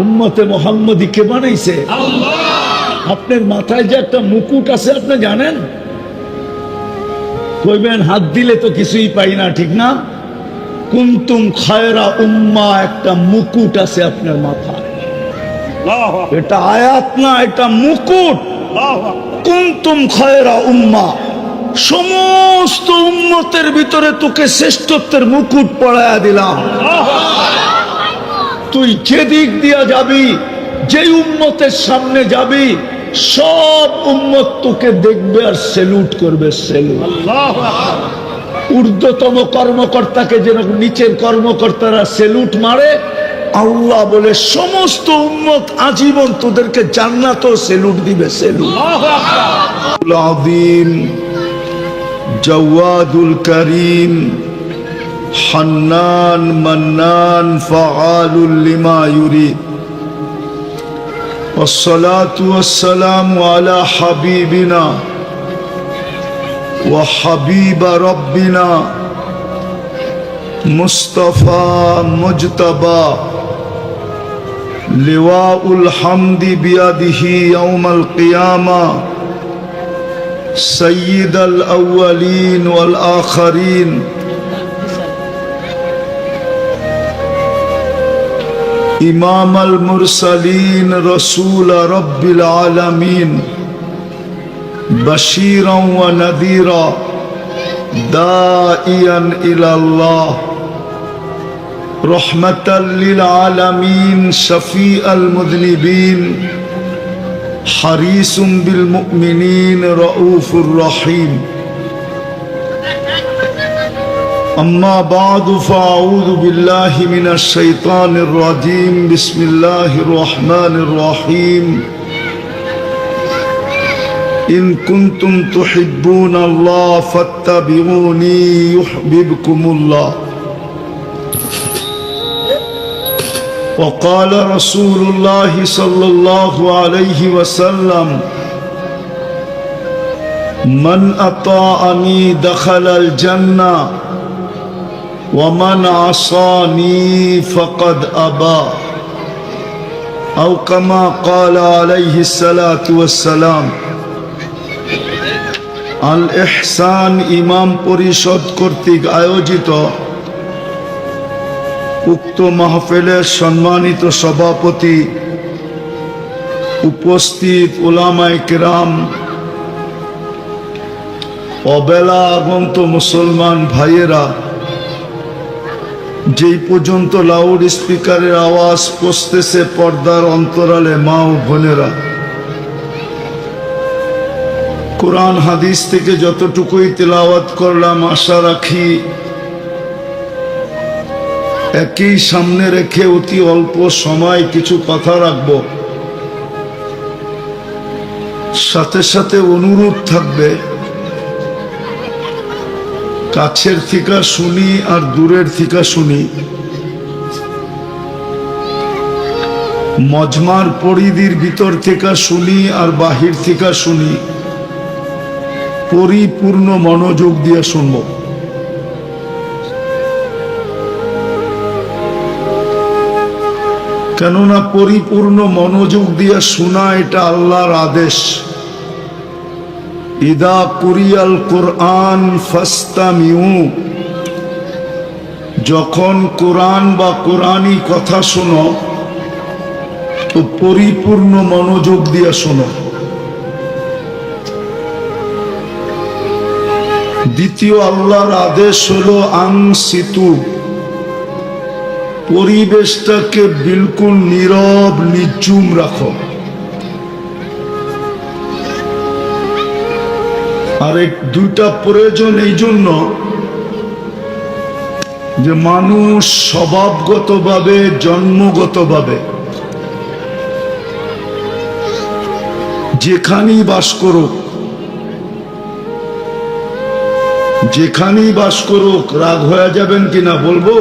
উম্মতে মুহাম্মদী কে বানাইছে? আল্লাহ। আপনার মাথায় যে একটা মুকুট আছে আপনি জানেন? কইবেন হাত দিলে তো কিছুই পাই না, ঠিক না? কুনতুম খায়রা উম্মাহ, একটা মুকুট আছে আপনার মাথায়। এটা আয়াত না, এটা মুকুট। কুনতুম খায়রা উম্মাহ, সমস্ত উম্মতের ভিতরে তোকে শ্রেষ্ঠত্বের মুকুট পরায়া দিলাম। তুই যেদিক দিয়া যাবি, যে উম্মতের সামনে যাবি, সব উম্মত তোকে দেখবে আর সেলুট করবে। সেলুট। ঊর্ধ্বতম কর্মকর্তাকে যেরকম নিচের কর্মকর্তারা সেলুট মারে, আল্লাহ বলে সমস্ত উম্মত আজীবন তোদেরকে জান্নাতও সেলুট দিবে। সেলুট। আযীম জাওয়াদুল করিম হান্নান মান্নান ফাআলুল লিমা ইউরিদ। والصلاة والسلام على حبيبنا وحبيب ربنا مصطفى مجتبى لواء الحمد بيده يوم القيامة سيد الأولين والآخرين إمام المرسلين رسول رب العالمين بشيرا ونذيرا داعيا إلى الله رحمة للعالمين شفيع المذنبين حريص بالمؤمنين رؤوف رحيم أما بعد فأعوذ بالله من الشيطان الرجيم بسم الله الرحمن الرحيم إن كنتم تحبون الله فاتبعوني يحببكم الله وقال رسول الله صلى الله عليه وسلم من أطاعني دخل الجنة ومن عصاني فقد أبى أو كما قال عليه الصلاة والسلام। আল ইহসান ইমাম পরিষদ কর্তৃক আয়োজিত উক্ত মাহফিলের সম্মানিত সভাপতি, উপস্থিত উলামায়ে কেরাম, অবেলা আগন্ত মুসলমান ভাইয়েরা, যেই পর্যন্ত লাউড স্পিকারের আওয়াজ পৌঁছতেছে পর্দার অন্তরালে মা ও বোনেরা, কোরআন হাদিস থেকে যতটুকুই তেলাওয়াত করলাম আশা রাখি একই সামনে রেখে অতি অল্প সময় কিছু কথা রাখব। সাথে সাথে অনুরোধ থাকবে, কাছের থেকে শুনি আর দূরের থেকে শুনি, মজমার পরিধির ভিতর থেকে শুনি আর বাহির থেকে শুনি, পরিপূর্ণ মনোযোগ দিয়ে শুনব। কেননা পরিপূর্ণ মনোযোগ দিয়ে শোনা এটা আল্লাহর আদেশ। ইদা কুরিয়াল কুরআন ফাস্তামিউ, যখন কোরআন বা কোরআনী কথা শোনো তো পরিপূর্ণ মনোযোগ দিয়ে শোনো। দ্বিতীয় আল্লাহর আদেশ হলো আনসিতু, পরিবেশটাকে বিলকুল নীরব নিঝুম রাখো। আর দুইটা প্রয়োজন এই জন্য যে মানুষ স্বভাবগতভাবে জন্মগতভাবে যেখানেই বাস করুক, যেখানেই বাস করুক, রাগ হয়ে যাবেন কিনা বলবো,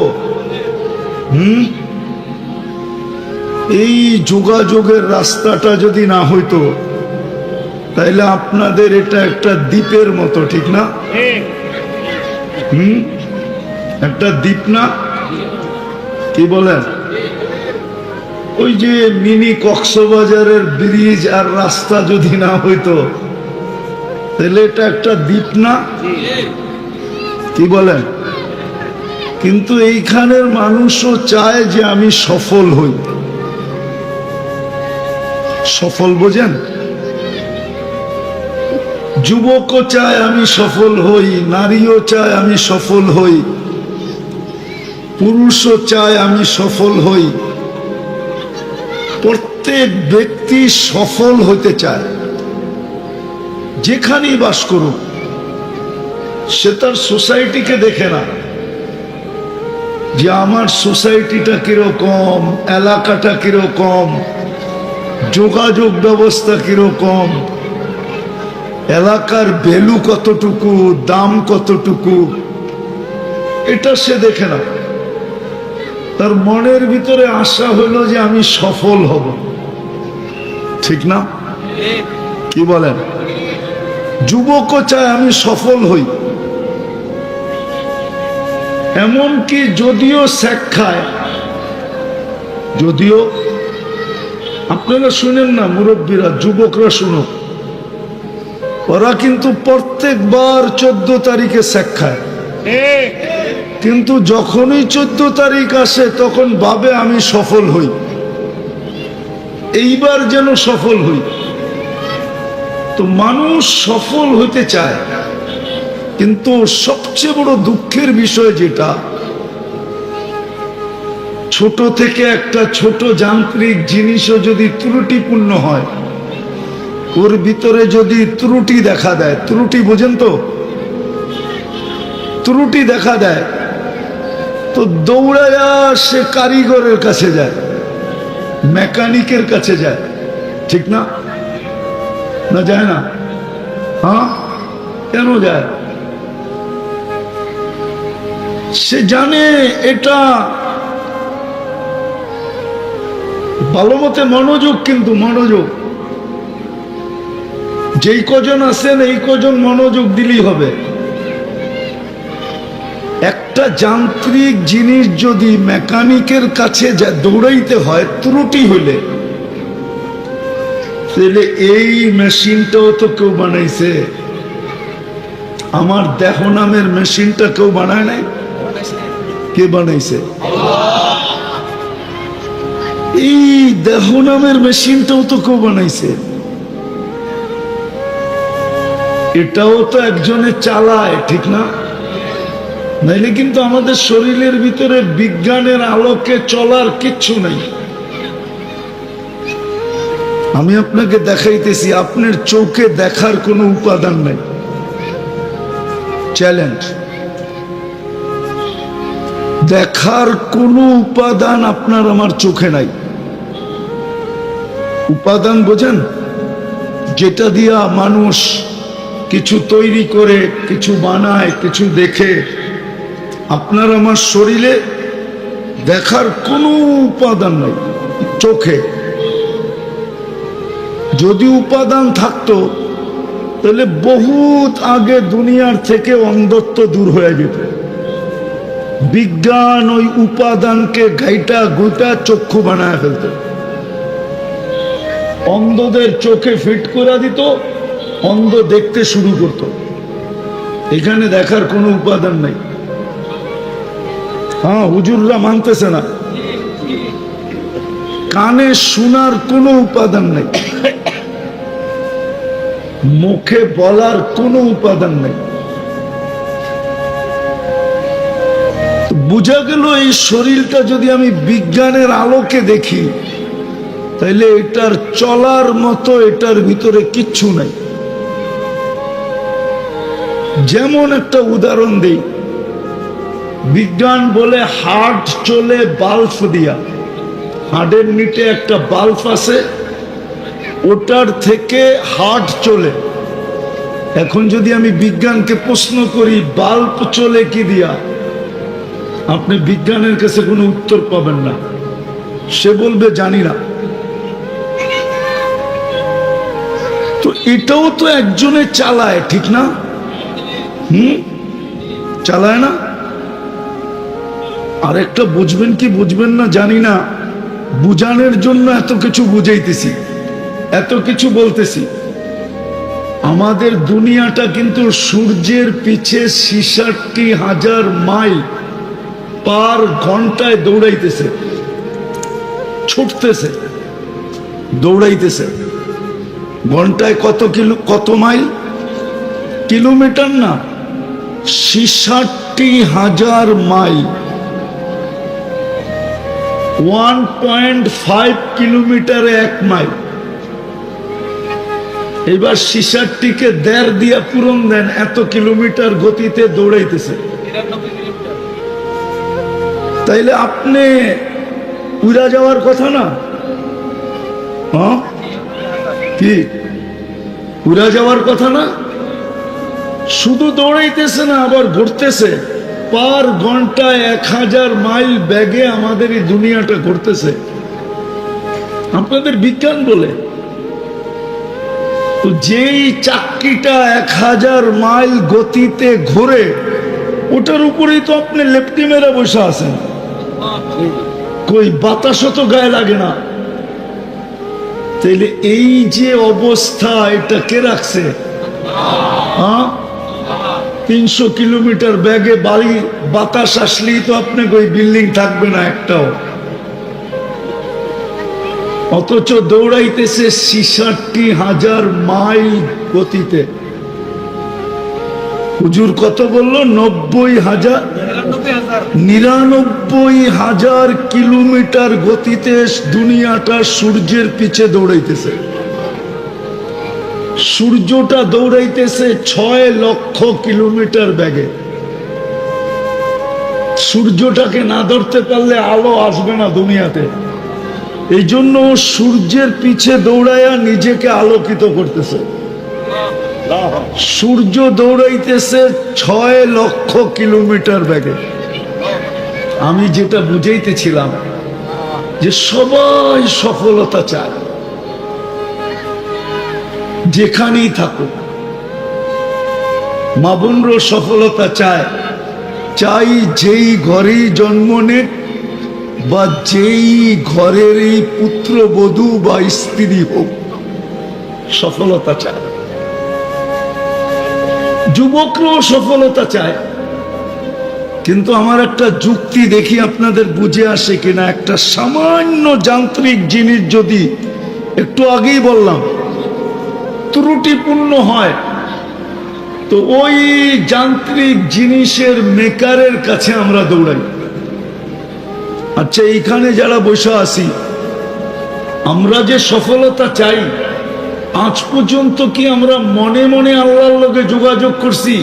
এই যোগাযোগের রাস্তাটা যদি না হইতো তাইলে আপনাদের এটা একটা দ্বীপের মতো, ঠিক না? একটা দ্বীপ না, কি বলেন? ওই যে মিনি কক্সবাজারের ব্রিজ আর রাস্তা যদি না হইতো তাহলে এটা একটা দ্বীপ না, কি বলেন? কিন্তু এইখানের মানুষও চায় যে আমি সফল হই। সফল বোঝেন? যুবকও চায় আমি সফল হই, নারীও চায় আমি সফল হই, পুরুষও চায় আমি সফল হই। প্রত্যেক ব্যক্তি সফল হতে চায়, যেখানেই বাস করুক। সে তার সোসাইটিকে দেখে না যে আমার সোসাইটিটা কিরকম, এলাকাটা কিরকম, যোগাযোগ ব্যবস্থা কিরকম, এলাকার ভ্যালু কতটুকু, দাম কতটুকু, এটা সে দেখে না। তার মনের ভিতরে আশা হলো যে আমি সফল হব, ঠিক না? কি বলেন? যুবকও চায় আমি সফল হই। এমনকি যদিও শেখ খায়, যদিও আপনারা শুনেন না, মুরব্বীরা, যুবকরা শুনো, ওরা কিন্তু প্রত্যেকবার 14 তারিখে শেখ খায়, কিন্তু যখনই 14 তারিখ আসে তখন ভাবে আমি সফল হই, এইবার যেন সফল হই। তো মানুষ সফল হতে চায়, কিন্তু সবচেয়ে বড় দুঃখের বিষয় যেটা, ছোট থেকে একটা ছোট যান্ত্রিক জিনিসও যদি ত্রুটিপূর্ণ হয়, ওর ভিতরে যদি ত্রুটি দেখা দেয়, ত্রুটি বোঝেন তো, ত্রুটি দেখা দেয়, তো দৌড়ায়া সে কারিগরের কাছে যায়, মেকানিকের কাছে যায়, ঠিক না? না যায় না? হ্যাঁ, কেন যায়? সে জানে এটা ভালো মতে মনোযোগ, কিন্তু মনোযোগ যেই কজন আছেন এই কজন মনোযোগ দিলেই হবে। একটা যান্ত্রিক জিনিস যদি মেকানিকের কাছে দৌড়াইতে হয় ত্রুটি হলে, তাহলে এই মেশিনটাও তো কেউ বানাইছে। আমার দেহ নামের মেশিনটা কেউ বানায় নাই? কে বানাইছে? এই দেহ নামের মেশিনটাও তো কেউ বানাইছে। এটাও তো একজনে চালায়, ঠিক না? নাইলে কিন্তু আমাদের শরীরের ভিতরে বিজ্ঞানের আলোকে চলার কিচ্ছু নাই। আমি আপনাকে দেখাইতেছি, আপনার চোখে দেখার কোনো উপাদান নাই। চ্যালেঞ্জ, দেখার কোনো উপাদান আপনার আমার চোখে নাই। উপাদান বোঝেন? যেটা দিয়া মানুষ কিছু তৈরি করে, কিছু বানায়, কিছু দেখে। আপনার আমার শরীরে দেখার কোনো উপাদান নাই চোখে। যদি উপাদান থাকতো তাহলে বহুত আগে দুনিয়ার থেকে অন্ধত্ব দূর হয়ে যেত। বিজ্ঞান ওই উপাদানকে গাইটা গোটা চক্ষু বানায় ফেলত, অন্ধদের চোখে ফিট করে দিত, অন্ধ দেখতে শুরু করত। এখানে দেখার কোনো উপাদান নাই। হ্যাঁ, হুজুররা মানতেছে না। কানে শোনার কোনো উপাদান নাই, মুখে বলার কোনো উপাদান নাই। বুঝা গেল এই শরীরটা যদি আমি বিজ্ঞানের আলোকে দেখি তাহলে এটার চলার মতো এটার ভিতরে কিচ্ছু নাই। যেমন একটা উদাহরণ দেই, বিজ্ঞান বলে হার্ট চলে বাল্ব দিয়া। হার্টের নিচে একটা বাল্ব আছে, ওটার থেকে হার্ট চলে। এখন যদি আমি বিজ্ঞানকে প্রশ্ন করি বাল্ব চলে কি দিয়া, আপনি বিজ্ঞানের কাছে কোনো উত্তর পাবেন না। সে বলবে জানি না। তো এটাও তো একজনে চালায়, ঠিক না? চালায় না? আর একটা বুঝবেন কি বুঝবেন না জানি না, বুঝানোর জন্য এত কিছু বুঝাইতেছি, এত কিছু বলতেছি। আমাদের দুনিয়াটা কিন্তু সূর্যের পিছে 66,000 মাইল পার ঘন্টায় দৌড়াইতেছে, ছুটতেছে, দৌড়াইতেছে। ঘন্টায় কত মাইল? কিলোমিটার না, 66,000 মাইল। 1.5 কিলোমিটারে 1 মাইল। এবার 66কে 1.5 দিয়া পূরণ দেন, এত কিলোমিটার গতিতে দৌড়াইতেছে। তাইলে আপনি উড়া যাওয়ার কথা না? হ্যাঁ, কি উড়া যাওয়ার কথা না? শুধু দৌড়াইতেছে না, আবার ঘুরতেছে। পার ঘন্টায় 1000 মাইল বেগে আমাদের এই দুনিয়াটা ঘুরতেছে। আপনাদের বিজ্ঞান বলে তো যেই চাক্কিটা 1000 মাইল গতিতে ঘুরে, ওটার উপরেই তো আপনি লেপটি মেরে বসে আছেন। কই বাতাসও তো গায়ে লাগে না। তাইলে এই যে অবস্থা, এটা কে রাখছে? হ্যাঁ, 300 কিলোমিটার বেগে বাড়ি বাতাস আসলেই তো আপনি ওই বিল্ডিং থাকবে না একটাও। অথচ দৌড়াইতেছে 66,000 মাইল গতিতে। হুজুর কত বলল? 99,000 কিলোমিটার গতিতে দুনিয়াটা সূর্যের পিছে দৌড়াইতেছে। সূর্যটা দৌড়াইতেছে 6 লক্ষ কিলোমিটার বেগে। সূর্যটাকে না ধরতে পারলে আলো আসবে না দুনিয়াতে। এই জন্য সূর্যের পিছে দৌড়াইয়া নিজেকে আলোকিত করতেছে। সূর্য দৌড়াইতেছে 6 লক্ষ কিলোমিটার বেগে। আমি যেটা বুঝাইতেছিলাম যে সবাই সফলতা চায়, যেখানেই থাকুক। মা বোনরও সফলতা চায়, চাই যেই ঘরেই জন্ম নেক বা যেই ঘরেরই পুত্রবধূ বা স্ত্রী হোক, সফলতা চায়। যুবকরাও সফলতা চায়। কিন্তু আমার একটা যুক্তি দেখি আপনাদের বুঝে আসে কিনা। একটা সামান্য যান্ত্রিক জিনিস যদি, একটু আগেই বললাম, ত্রুটিপূর্ণ হয়, তো ওই যান্ত্রিক জিনিসের মেকারের কাছে আমরা দৌড়াই। আচ্ছা, এইখানে যারা বসে আছি, আমরা যে সফলতা চাই, আজ পর্যন্ত কি আমরা মনে মনে আল্লাহর লগে যোগাযোগ করছি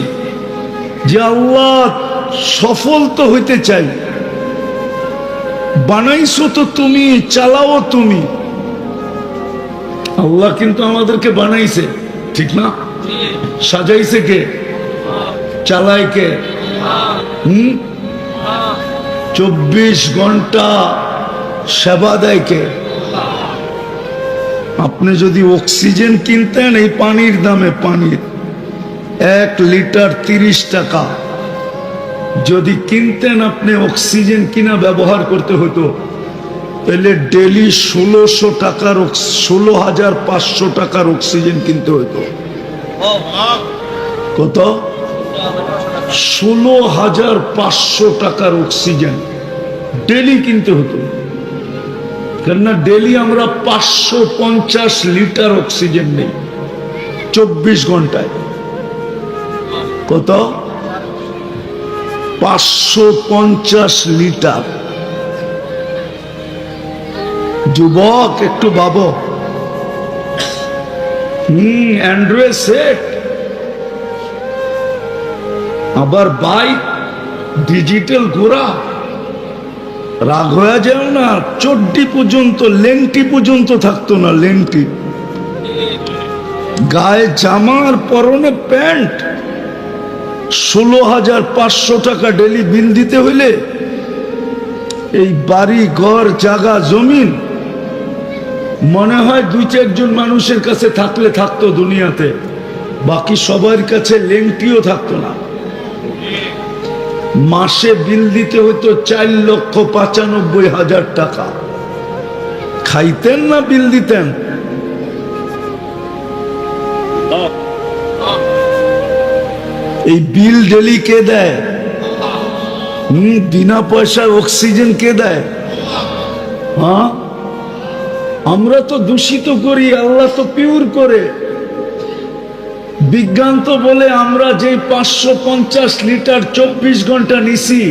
যে আল্লাহ সফল তো হইতে চাই, বানাইছো তো তুমি, চালাও তুমি। আল্লাহ কিন্তু আমাদেরকে বানাইছে, ঠিক না? সাজাইছে কে? চালায় কে? 24 ঘন্টা সেবা দেয় কে? আপনি যদি অক্সিজেন কিনতেন, এই পানির দামে, পানির 1 লিটার 30 টাকা যদি কিনতেন, আপনি অক্সিজেন কিনা ব্যবহার করতে হতো, তাহলে ডেলি 1600 টাকার 16,500 টাকার অক্সিজেন কিনতে হতো। কত? 16,500 টাকার অক্সিজেন ডেলি কিনতে হতো। কেননা ডেলি আমরা 550 লিটার অক্সিজেন নেই 24 ঘন্টায়। কত? 550 লিটার। যুবক একটু ভাবো। অ্যান্ড্রয়েড সেট, আবার বাইক, ডিজিটাল ঘোড়া। রাগ হয়ে যাও না, চড্ডি পর্যন্ত, লেংটি পর্যন্ত থাকতো না, লেংটি। গায়ে জামার পরনে প্যান্ট। 16,500 টাকা ডেলি বিল দিতে হইলে এই বাড়ি ঘর জায়গা জমিন মনে হয় 2-4 জন মানুষের কাছে থাকলে থাকতো দুনিয়াতে, বাকি সবার কাছে লেংটিও থাকতো না। মাসে বিল দিতে হতো 4,95,000 টাকা। খাইতেন না বিল দিতেন? এই বিল ডেলি কে দেয়? বিনা পয়সায় অক্সিজেন কে দেয়? হ্যাঁ, আমরা তো দূষিত করি, আল্লাহ তো পিওর করে। বিজ্ঞান তো বলে আমরা যে 550 লিটার 24 ঘন্টা নিছি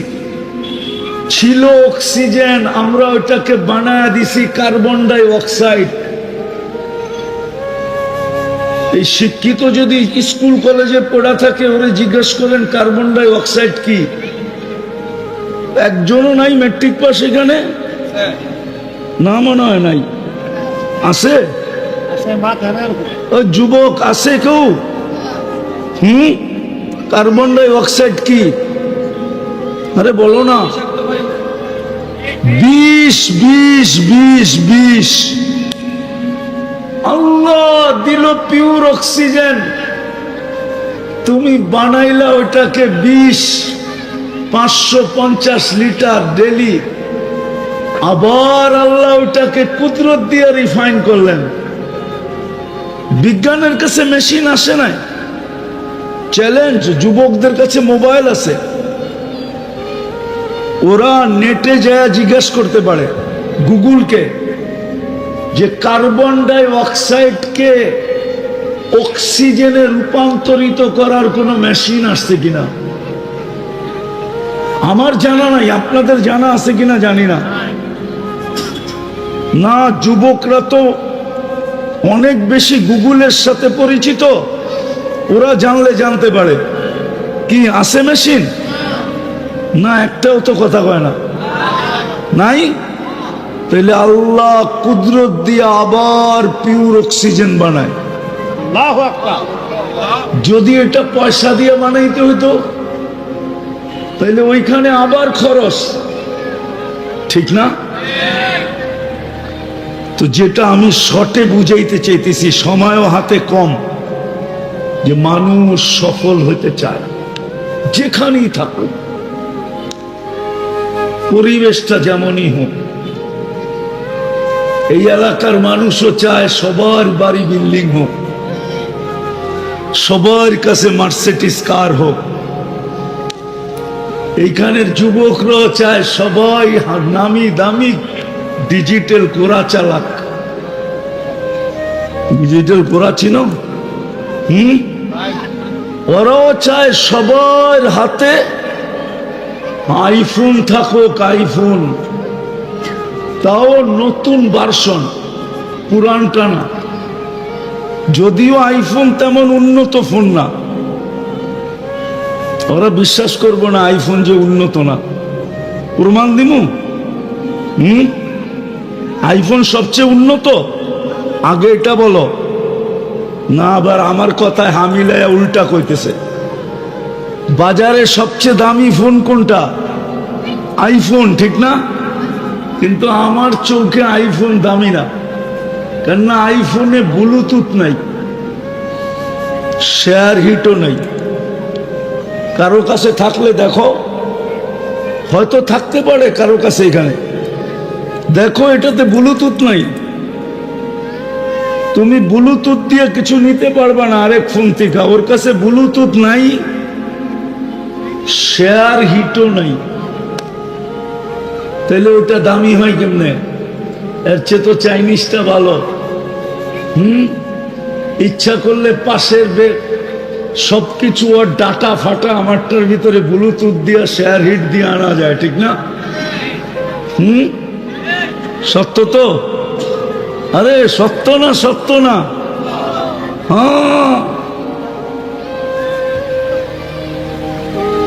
ছিল অক্সিজেন, আমরা ওটাকে বানায় দিছি কার্বন ডাই অক্সাইড। এই শিক্ষিত যদি স্কুল কলেজে পড়া থাকে, ওরে জিজ্ঞেস করেন কার্বন ডাই অক্সাইড কি? একজনও নাই মেট্রিক পাস এখানে? না, মনে হয় নাই। আছে? ওই যুবক আছে কেউ? কার্বন ডাই অক্সাইড কি? আরে বলো না। 20 আল্লাহ দিল পিওর অক্সিজেন, তুমি বানাইলা ওটাকে 550 লিটার ডেলি। আবার আল্লাহ ওটাকে কুদরত দিয়ে রিফাইন করলেন। বিজ্ঞানের কাছে মেশিন আসে নাই। চ্যালেঞ্জ, যুবকদের কাছে মোবাইল আছে, ওরা নেটে যায় জিজ্ঞেস করতে পারে গুগলকে যে কার্বন ডাই অক্সাইডকে অক্সিজেনে রূপান্তরিত করার কোনো মেশিন আসছে কিনা। আমার জানা নাই, আপনাদের জানা আছে কিনা জানি না। না, যুবকরা তো অনেক বেশি গুগলের সাথে পরিচিত, ওরা জানলে জানতে পারে। কি আছে মেশিন? না, একটাও তো কথা কয় না। নাই? তাহলে আল্লাহ কুদরত দিয়ে আবার পিওর অক্সিজেন বানায়। যদি এটা পয়সা দিয়ে বানাইতে হইতো তাহলে ওইখানে আবার খরচ, ঠিক না? তো যেটা আমি শর্টে বুঝাইতে চাইতেছি, সময়ও হাতে কম, যে মানুষ সফল হতে চায় যেখানেই থাকুক, পরিবেশটা যেমনই হোক। এই এলাকার মানুষও চায় সবার বাড়ি বিল্ডিং হোক, সবার কাছে মার্সিডিজ কার হোক। এইখানের যুবকরা চায় সবাই নামি দামি ডিজিটাল কোরা চালাক। ডিজিটাল কোরা চিনো? ওরাও চায় সবার হাতে আইফোন থাকুক, আইফোন, তাও নতুন ভার্সন, পুরানটা না। যদিও আইফোন তেমন উন্নত ফোন না, ওরা বিশ্বাস করবো না আইফোন যে উন্নত না। প্রমাণ দিমু? আইফোন সবচেয়ে উন্নত? আগে এটা বলো না, আবার আমার কথায় হামিলায় উল্টা কইতেছে। বাজারে সবচেয়ে দামি ফোন কোনটা? আইফোন, ঠিক না? কিন্তু আমার চোখে আইফোন দামি না, কেননা আইফোনে ব্লুটুথ নাই, শেয়ার হিটও নাই। কারো কাছে থাকলে দেখো, হয়তো থাকতে পারে কারো কাছে। এখানে দেখো, এটাতে ব্লুটুথ নাই, তুমি ব্লুটুথ দিয়ে কিছু নিতে পারবা না আরেক ফোন থেকে। ওর কাছে ব্লুটুথ নাই, শেয়ার হিটও নাই, তাহলে ওটা দামি হয় কেমনে? এর চেয়ে তো চাইনিজটা ভালো। ইচ্ছা করলে পাশের সবকিছু ওর ডাটা ফাটা আমারটার ভিতরে ব্লুটুথ দিয়ে শেয়ার হিট দিয়ে আনা যায়, ঠিক না? সত্য তো? আরে সত্য না? সত্য না? হ্যাঁ।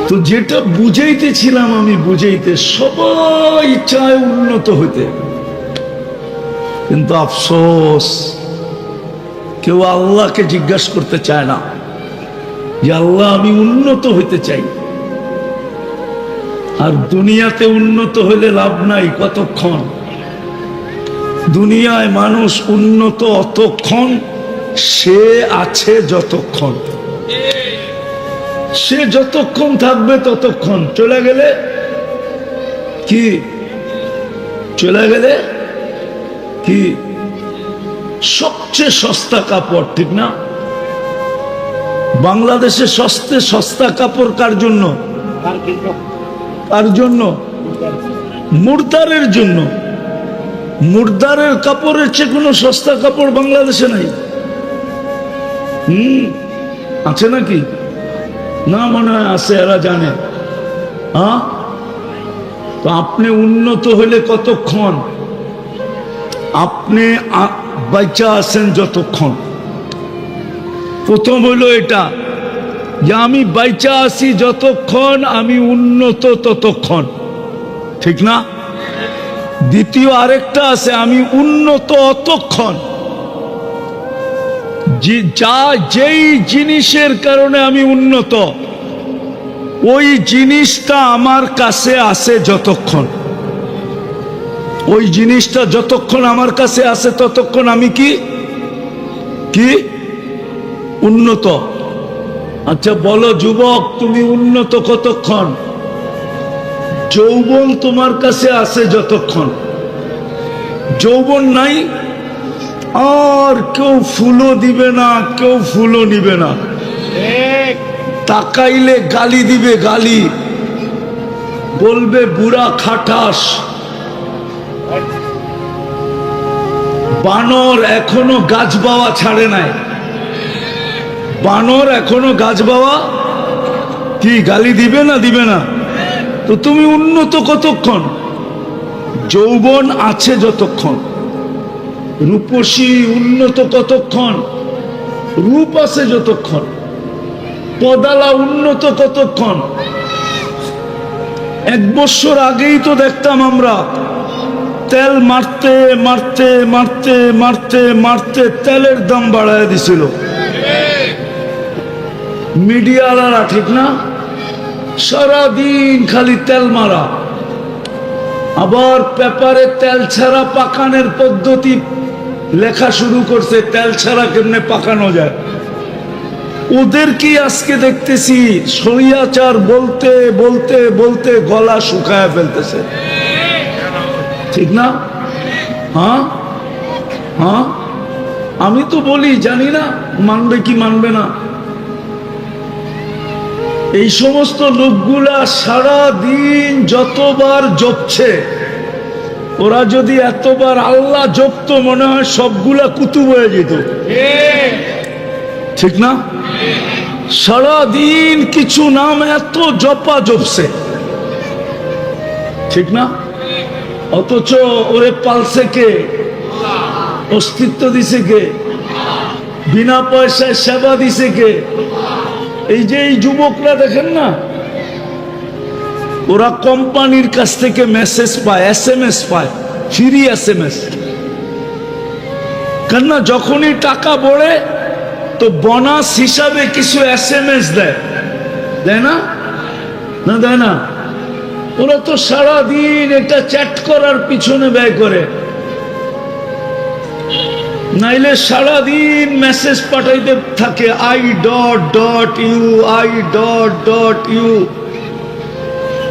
তো যেটা বুঝাইতেছিলাম আমি, বুঝাইতে সবাই চায় উন্নত হইতে, কিন্তু আফসোস কেউ আল্লাহকে জিজ্ঞাসা করতে চায় না যে আল্লাহ আমি উন্নত হইতে চাই। আর দুনিয়াতে উন্নত হইলে লাভ নাই। কতক্ষণ? দুনিয়ায় মানুষ উন্নত অতক্ষণ সে আছে যতক্ষণ, সে যতক্ষণ থাকবে ততক্ষণ। চলে গেলে কি? চলে গেলে কি সবচেয়ে সস্তা কাপড়, ঠিক না? বাংলাদেশে সস্তা কাপড় কার জন্য? কার জন্য? মুর্দারের জন্য। মুর্দারের কাপড়ের চেয়ে কোনো সস্তা কাপড় বাংলাদেশে নাই। আছে নাকি? না, মনে হয় আছে, এরা জানে। হ্যাঁ, তো আপনি উন্নত হলে কতক্ষণ? আপনি বাইচা আছেন যতক্ষণ। প্রথম হলো এটা যে আমি বাইচা আছি যতক্ষণ, আমি উন্নত ততক্ষণ, ঠিক না? দ্বিতীয় আরেকটা আছে, আমি উন্নত অতক্ষণ যেই জিনিসের কারণে আমি উন্নত, ওই জিনিসটা আমার কাছে আছে যতক্ষণ। ওই জিনিসটা যতক্ষণ আমার কাছে আছে ততক্ষণ আমি কি উন্নত। আচ্ছা বলো যুবক, তুমি উন্নত কতক্ষণ? যৌবন তোমার কাছে আছে যতক্ষণ। যৌবন নাই, আর কেউ ফুলও দিবে না, কেউ ফুলও নিবে না। তাকাইলে গালি দিবে, গালি বলবে বুড়া খাটাস। বানর এখনো গাছ বাওয়া ছাড়ে নাই। বানর এখনো গাছ বাওয়া, কি গালি দিবে না? দিবে না। তো তুমি উন্নত কতক্ষণ? যৌবন আছে যতক্ষণ। রূপসী উন্নত কতক্ষণ? রূপ আছে যতক্ষণ। পদালা উন্নত কতক্ষণ? 1 বছর আগেই তো দেখতাম আমরা তেল মারতে মারতে মারতে মারতে মারতে তেলের দাম বাড়ায় দিছিল মিডিয়াওয়ালারা, ঠিক না? সারাদিন খালি তেল মারা। আবার পেপারে তেল ছাড়া পাকানোর পদ্ধতি লেখা শুরু করছে, তেল ছাড়া কেমনে পাকানো যায়। ওদের কি আজকে দেখতেছি স্বৈরাচার বলতে বলতে বলতে গলা শুকায় ফেলতেছে, ঠিক না? হ্যাঁ হ্যাঁ, আমি তো বলি, জানি না মানবে কি মানবে না। এই সমস্ত লোকগুলা সারা দিন যতবার জপছে, ওরা যদি এতবার আল্লাহ জপতো মনে হয় সবগুলা কুতুব হয়ে যেত, ঠিক না? সারা দিন কিছু নাম এত জপা জপছে, ঠিক না? অথচ ওরে পালছে কে? অস্তিত্ব দিছে কে? বিনা পয়সায় সেবা দিছে কে? এই যে এই যুবকরা দেখেন না, ওরা কোম্পানির কাছ থেকে মেসেজ পায়, SMS পায়, ফ্রি SMS। কেননা যখনই টাকা বড়ে তো বোনাস হিসাবে কিছু SMS দেয়, দেয় না? না দেয় না? ওরা তো সারা দিন এটা চ্যাট করার পিছনে ব্যয় করে, নাইলে সারা দিন মেসেজ পাঠাইতে থাকে I.U I.U।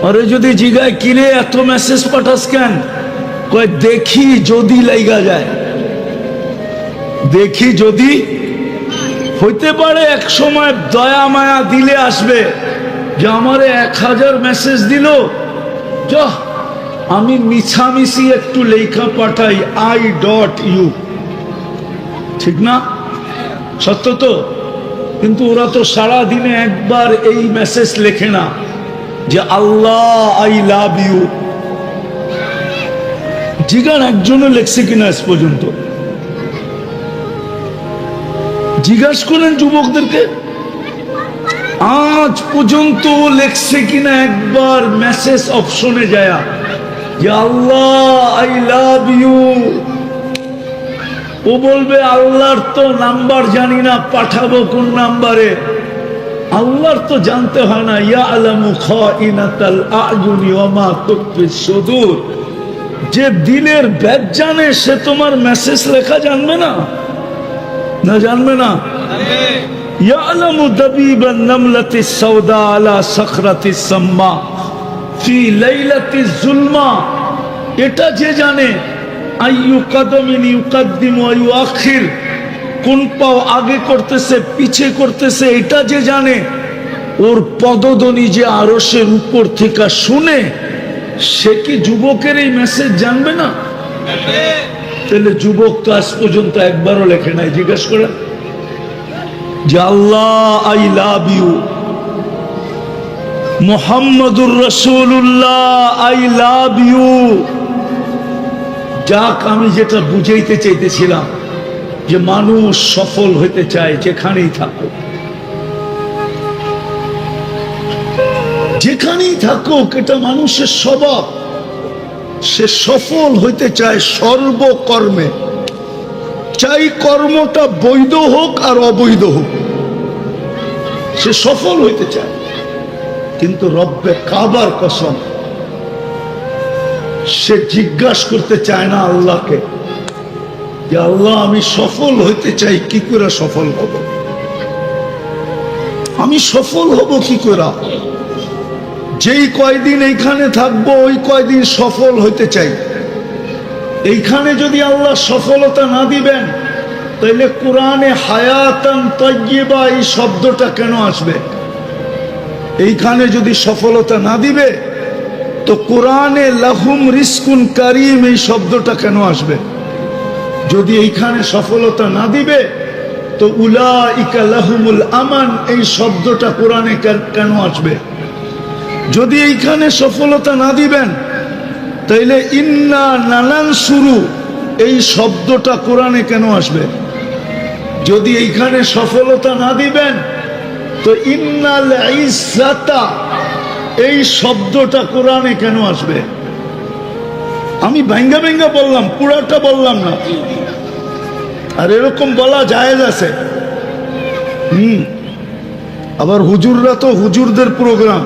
আরে যদি জিগায় কিরে এত মেসেজ পাঠাস কেন, কয় দেখি যদি লাইগা যায়, দেখি যদি। হইতে পারে এক সময় দয়া মায়া দিলে আসবে যে আমারে 1000 মেসেজ দিল, যা আমি মিছামিছি একটু লেখা পাঠাই I.U, ঠিক না? সত্য তো? কিন্তু ওরা তো সারা দিনে একবার এই মেসেজ লেখে না যে আল্লাহ আই লাভ ইউ। জিজ্ঞান একজনও লেখছে কিনা আজ পর্যন্ত? জিজ্ঞাসা করেন যুবকদেরকে, আজ পর্যন্ত লেখছে কিনা একবার মেসেজ অপশনে যায় যে আল্লাহ আই লাভ ইউ। ও বলবে আল্লাহর তো নাম্বার জানি না, পাঠাবো কোন নাম্বারে? আল্লাহর তো জানতে হয় না, ইয়ালামু খাইনাতাল আয়ুনি ওয়া মা তুখফিস সুদূর। যে দিলের ভেদ জানে সে তোমার মেসেজ লেখা জানবে না? না জানবে না? ইয়ালামু দাবিবান নামলাতিস সাওদা আলা সাখরাতিস সাম্মা ফি লাইলাতিজ জুলমা। এটা যে জানে আইয়ু কদমিন ইউকাদ্দিমু ওয়া ইউআখির, কোন পাও আগে করতেছে পিছে করতেছে এটা যে জানে, ওর পদধ্বনি যে আরশের উপর থেকে শুনে, সে কি যুবকের এই মেসেজ জানবে না? তাহলে যুবক তো আজ পর্যন্ত একবারও লেখে নাই। জিজ্ঞেস করে যে আল্লাহ আই লাভ ইউ, মুহাম্মাদুর রাসূলুল্লাহ আই লাভ ইউ। যাক, আমি যেটা বুঝাইতে চাইতেছিলাম যে মানুষ সফল হতে চায় যেখানেই থাকুক, যেখানেই থাকুক, এটা মানুষের স্বভাব। সে সফল হইতে চায় সর্বকর্মে, চাই কর্মটা বৈধ হোক আর অবৈধ হোক, সে সফল হইতে চায়। কিন্তু রব্বে কাবার কসম, সে জিজ্ঞাসা করতে চায় না আল্লাহকে যে আল্লাহ আমি সফল হইতে চাই, কি করে সফল হব? আমি সফল হব কি করে? যেই কয়দিন এইখানে থাকবো ওই কয়দিন সফল হইতে চাই। এইখানে যদি আল্লাহ সফলতা না দিবেন, তাহলে কোরআনে হায়াতান তাইয়্যিবা এই শব্দটা কেন আসবে? এইখানে যদি সফলতা না দিবে, তো কোরআনে লাহুম রিজকুন কারীম এই শব্দটা কেন আসবে? যদি এইখানে সফলতা না দিবে, তো উলাইকা লাহুমুল আমান এই শব্দটা কোরআনে কেন আসবে? যদি এইখানে সফলতা না দিবেন, তাইলে ইন্না নানানসুরু এই শব্দটা কোরআনে কেন আসবে? যদি এইখানে সফলতা না দিবেন, তো ইন্নাল ইজ্জাতা এই শব্দটা কোরআনে কেন আসবে? আমি ভাঙ্গা ভাঙ্গা বললাম, পুরাটা বললাম না। আর এরকম বলা জায়েজ আছে। আবার হুজুররা তো হুজুরদের প্রোগ্রাম,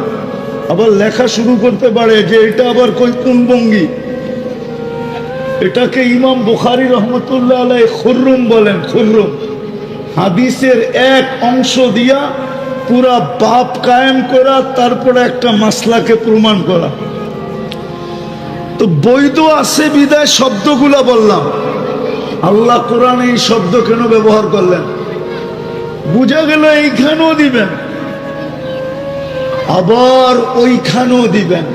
আবার লেখা শুরু করতে পারে যে এটা আবার কোন ভঙ্গি। এটাকে ইমাম বুখারী রহমতুল্লাহ আলাইহি খুররুম বলেন। খুররুম হাদিসের এক অংশ দিয়া পুরা বাপ কায়েম করা, তারপরে একটা মাসলাকে প্রমাণ করা। তো বৈধ আছে বিদায় শব্দগুলা বললাম। আল্লাহ কোরআনে এই শব্দ কেন ব্যবহার করলেন? বুঝা গেল এইখানেও দিবেন, আবার ওইখানেও দিবেন।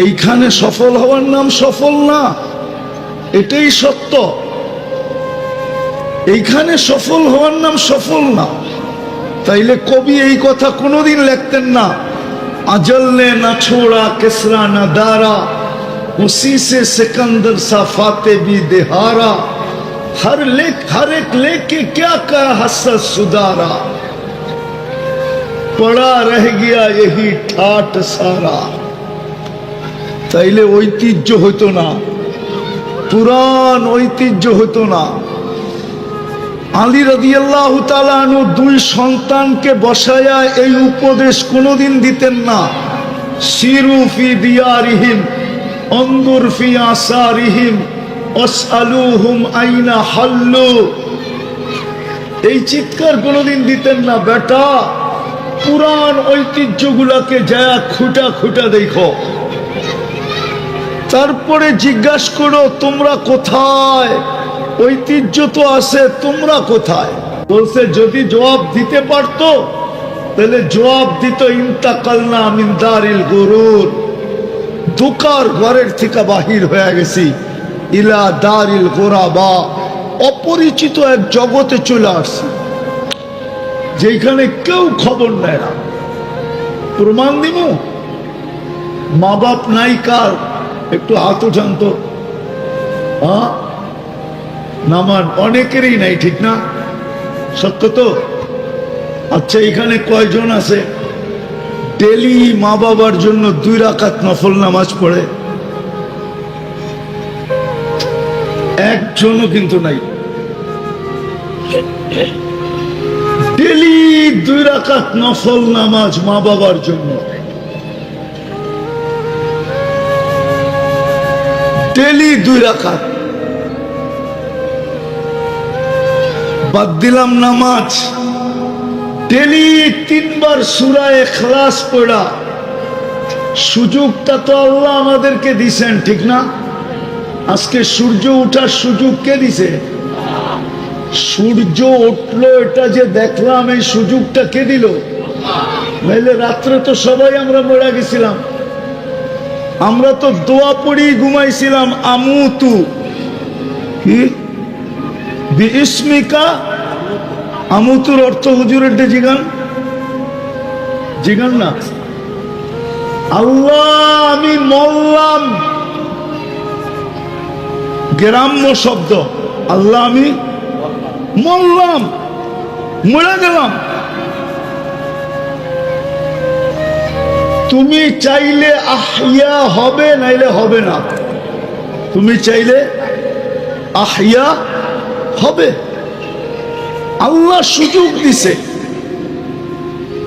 এইখানে সফল হওয়ার নাম সফল না, এটাই সত্য। এইখানে সফল হওয়ার নাম সফল না। তাইলে কবি এই কথা কোনোদিন লিখতেন না, अजल ने न छोड़ा किसरा न दारा, उसी से सिकंदर सा फाते भी दिहारा, हर एक लेके क्या कर हसरत सुधारा, पड़ा रह गया यही ठाट सारा। তাইলে ঐতিহ্য হইতো না, পুরান ঐতিহ্য হইতো না। আলী রাদিয়াল্লাহু তাআলা আনহু দুই সন্তানকে বসায়া এই উপদেশ কোনোদিন দিতেন না, সিরু ফি দিয়ারিহিম আনদুর ফি আসারিহিম আসআলুহুম আইনা হাল্লু। এই চিৎকার কোনোদিন দিতেন না, বেটা পুরান ঐতিহ্যগুলোকে যা খুঁটা খুঁটা দেখো, তারপরে জিজ্ঞাসা করো তোমরা কোথায়? ঐতিহ্য তো আছে, তোমরা কোথায়? বলছে যদি জবাব দিতে পারতো তাহলে জবাব দিত ইন্তাকালনা মিন দারিল গুরুর, দুকার ঘরের থেকে বাহির হয়ে গেছি, ইলা দারিল গুরাবা, অপরিচিত এক জগতে চলে আসছি যেখানে কেউ খবর নেয় না। প্রমাণ দিব, মা বাপ নাই কার, একটু হাত জানতো, হ্যাঁ নামান অনেকেরই নাই, ঠিক না? সত্য তো? আচ্ছা এখানে কয়জন আছে ডেলি মা বাবার জন্য 2 রাকাত নফল নামাজ পড়ে? একজনও কিন্তু নাই। ডেলি 2 রাকাত নফল নামাজ মা বাবার জন্য, ডেলি 2 রাকাত। বাদ দিলাম নামাজ, ডেলি 3 বার সূরা ইখলাস পড়া। সুযোগটা তো আল্লাহ আমাদেরকে দিয়েছেন, ঠিক না? আজকে সূর্য ওঠার সুযোগ কে দিছে? সূর্য উঠলো এটা যে দেখলাম, এই সুযোগটা কে দিল? নাইলে রাত্রে তো সবাই আমরা মরে গেছিলাম। আমরা তো দোয়া পড়ি ঘুমাইছিলাম, আমুতু কি বিস্মিকা। আমুতুর অর্থ হুজুরের জিগান জিগান না, আল্লাহ আমি মরলাম, গ্রাম্য শব্দ। আল্লাহ আমি মরলাম, মরে গেলাম। তুমি চাইলে আহিয়া হবে, নাইলে হবে না। তুমি চাইলে আহিয়া হবে। আল্লাহ সুযোগ দিছে।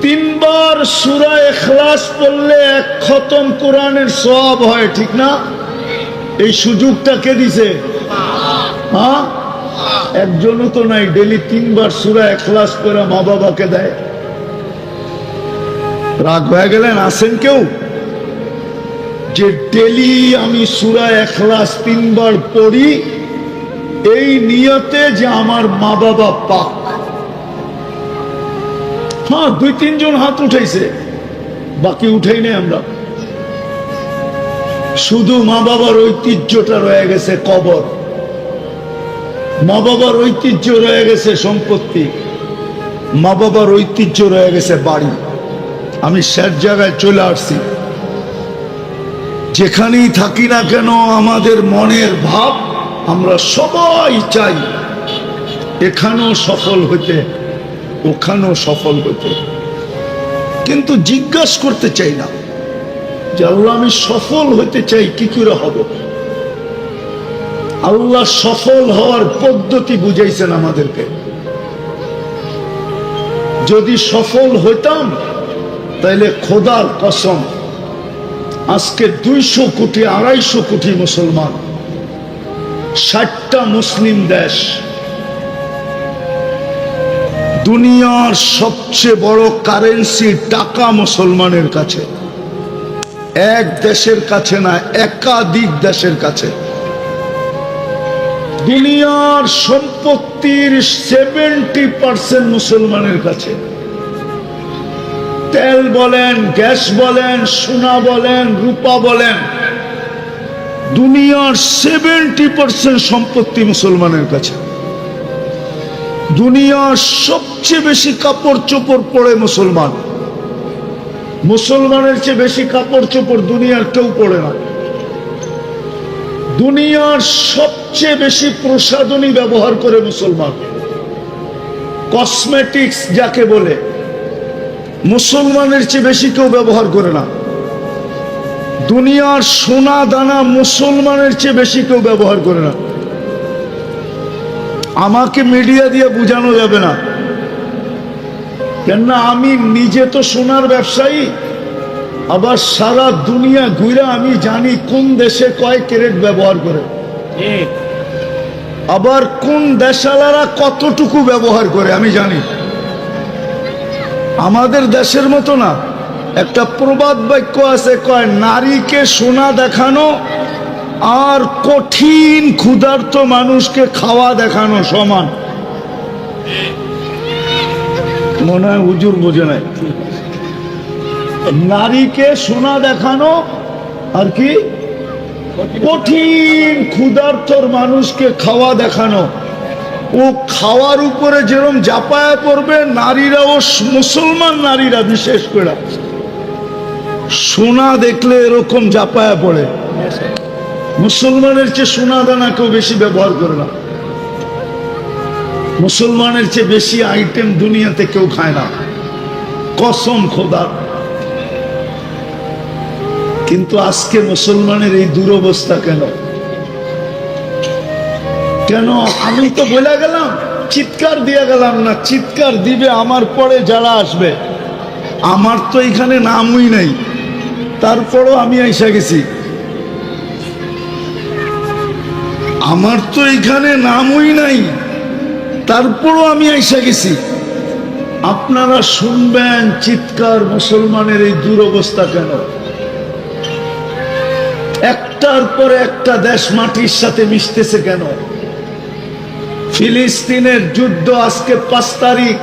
3 বার সূরা ইখলাস পড়লে 1 খতম কোরআনের সওয়াব হয়, ঠিক না? এই সুযোগটা কে দিছে? হ্যাঁ, একজনও তো নাই ডেলি 3 বার সূরা ইখলাস করে মা বাবাকে দেয়। রাগ হয়ে গেলেন? আছেন কেউ যে ডেলি আমি সূরা ইখলাস 3 বার পড়ি এই নিয়তে যে আমার মা বাবা পাক? হ্যাঁ, 2-3 জন হাত উঠাইছে, বাকি উঠাই নাই আমরা। শুধু মা বাবার ঐতিহ্যটা রয়ে গেছে কবর, মা বাবার ঐতিহ্য রয়ে গেছে সম্পত্তি, মা বাবার ঐতিহ্য রয়ে গেছে বাড়ি। আমি শেষ জায়গায় চলে আসছি। যেখানেই থাকি না কেন আমাদের মনের ভাব আমরা সবাই চাই এখানেও সফল হইতে, ওখানেও সফল হইতে, কিন্তু জিজ্ঞাসা করতে চাই না যে আল্লাহ আমি সফল হইতে চাই, কি করে হব? আল্লাহ সফল হওয়ার পদ্ধতি বুঝাইছেন আমাদেরকে। যদি সফল হইতাম তাইলে খোদার কসম আজকে 200 কোটি 250 কোটি মুসলমান, 60টা মুসলিম দেশ, দুনিয়ার সবচেয়ে বড় কারেন্সি টাকা মুসলমানের কাছে। এক দেশের কাছে না, একাধিক দেশের কাছে। দুনিয়ার সম্পত্তির 70% মুসলমানের কাছে। তেল বলেন, গ্যাস বলেন, সোনা বলেন, রূপা বলেন, দুনিয়ার 70% সম্পত্তি মুসলমানের কাছে। দুনিয়ার সবচেয়ে বেশি কাপড় চোপড় পরে মুসলমান। মুসলমানের চেয়ে বেশি কাপড় চোপড় দুনিয়ার কেউ পরে না। দুনিয়ার সবচেয়ে বেশি প্রসাধনী ব্যবহার করে মুসলমান। কসমেটিক্স যাকে বলে, মুসলমানের চেয়ে বেশি কেউ ব্যবহার করে না। দুনিয়ার সোনা দানা মুসলমানের চেয়ে বেশি কেউ ব্যবহার করে না। আমাকে মিডিয়া দিয়ে বোঝানো যাবে না, কেননা আমি নিজে তো সোনার ব্যবসায়ী, আবার সারা দুনিয়া ঘুরে আমি জানি কোন দেশে কয় ক্যারেট ব্যবহার করে, আবার কোন দেশালারা কতটুকু ব্যবহার করে আমি জানি। আমাদের দেশের মতো না। একটা প্রবাদ বাক্য আছে, কয় নারীকে সোনা দেখানো আর কঠিন ক্ষুধার্ত মানুষকে খাওয়া দেখানো সমান। মনে হয় হুজুর বোঝে নাই। নারীকে সোনা দেখানো আর কি কঠিন ক্ষুধার্তর মানুষকে খাওয়া দেখানো। ও খাওয়ার উপরে যেরকম জাপায়া পড়বে, নারীরাও, মুসলমান নারীরা বিশেষ করে সোনা দেখলে এরকম জাপায়া পড়ে। মুসলমানের চেয়ে সোনা দানা কেউ বেশি ব্যবহার করে না। মুসলমানের চেয়ে বেশি আইটেম দুনিয়াতে কেউ খায় না, কসম খোদার। কিন্তু আজকে মুসলমানের এই দুরবস্থা কেন? কেন? আমি তো বলে গেলাম, চিৎকার দিয়ে গেলাম না, চিৎকার দিবে আমার পরে যারা আসবে। আমার তো এখানে নামই নাই, তারপরও আমি আইসা গেছি। আমার তো এখানে নামই নাই, তারপরও আমি আইসা গেছি। আপনারা শুনবেন চিৎকার, মুসলমানের এই দুরবস্থা কেন? একটার পর একটা দেশ মাটির সাথে মিশতেছে কেন? ফিলিস্তিনের যুদ্ধ আজকে 5 তারিখ,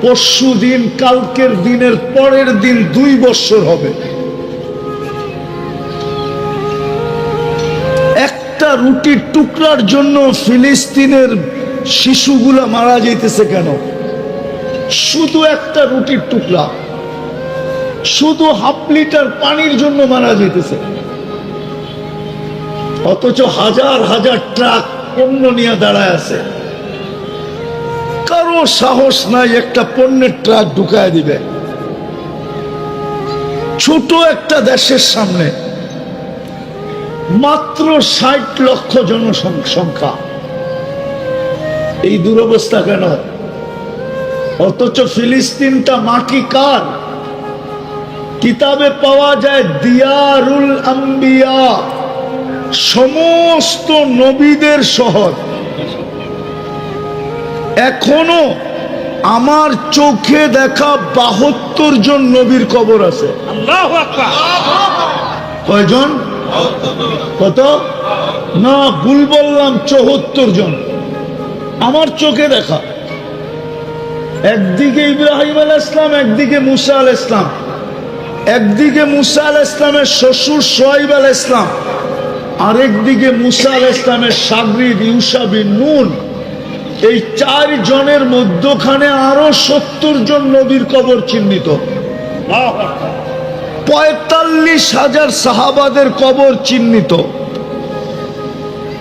পরশু দিন, কালকের দিনের পরের দিন 2 বছর হবে। একটা রুটির টুকরার জন্য ফিলিস্তিনের শিশুগুলা মারা যাইতেছে কেন? শুধু একটা রুটির টুকরা, শুধু 1/2 লিটার পানির জন্য মারা যাইতেছে। অথচ হাজার হাজার ট্রাক পণ্য নিয়ে দাঁড়ায় আছে, কারো সাহস নাই একটা পণ্যের ট্রাক ঢুকায় দিবে। ছোট একটা দেশের সামনে মাত্র 60 লক্ষ জনসংখ্যা, এই দুরবস্থা কেন? অথচ ফিলিস্তিনটা মাটি কার? কিতাবে পাওয়া যায় দিয়ারুল আম্বিয়া, সমস্ত নবীদের শহর। এখনো আমার চোখে দেখা 72 জন নবীর কবর আছে। আল্লাহু আকবার। কয়জন? কত? না, ভুল বললাম, 74 জন আমার চোখে দেখা। একদিকে ইব্রাহিম আলাইহিস সালাম, একদিকে মুসা আলাইহিস সালাম, একদিকে মুসা আলাইহিস সালামের শ্বশুর শুআয়ব আলাইহিস সালাম, আরেকদিকে মুসা আলাইহিস সালামের শাগরিদ ইউশা বিন নুন। এই 4 জনের মধ্যখানে আরো 70 জন নবীর কবর চিহ্নিত। 45,000 সাহাবাদের কবর চিহ্নিত।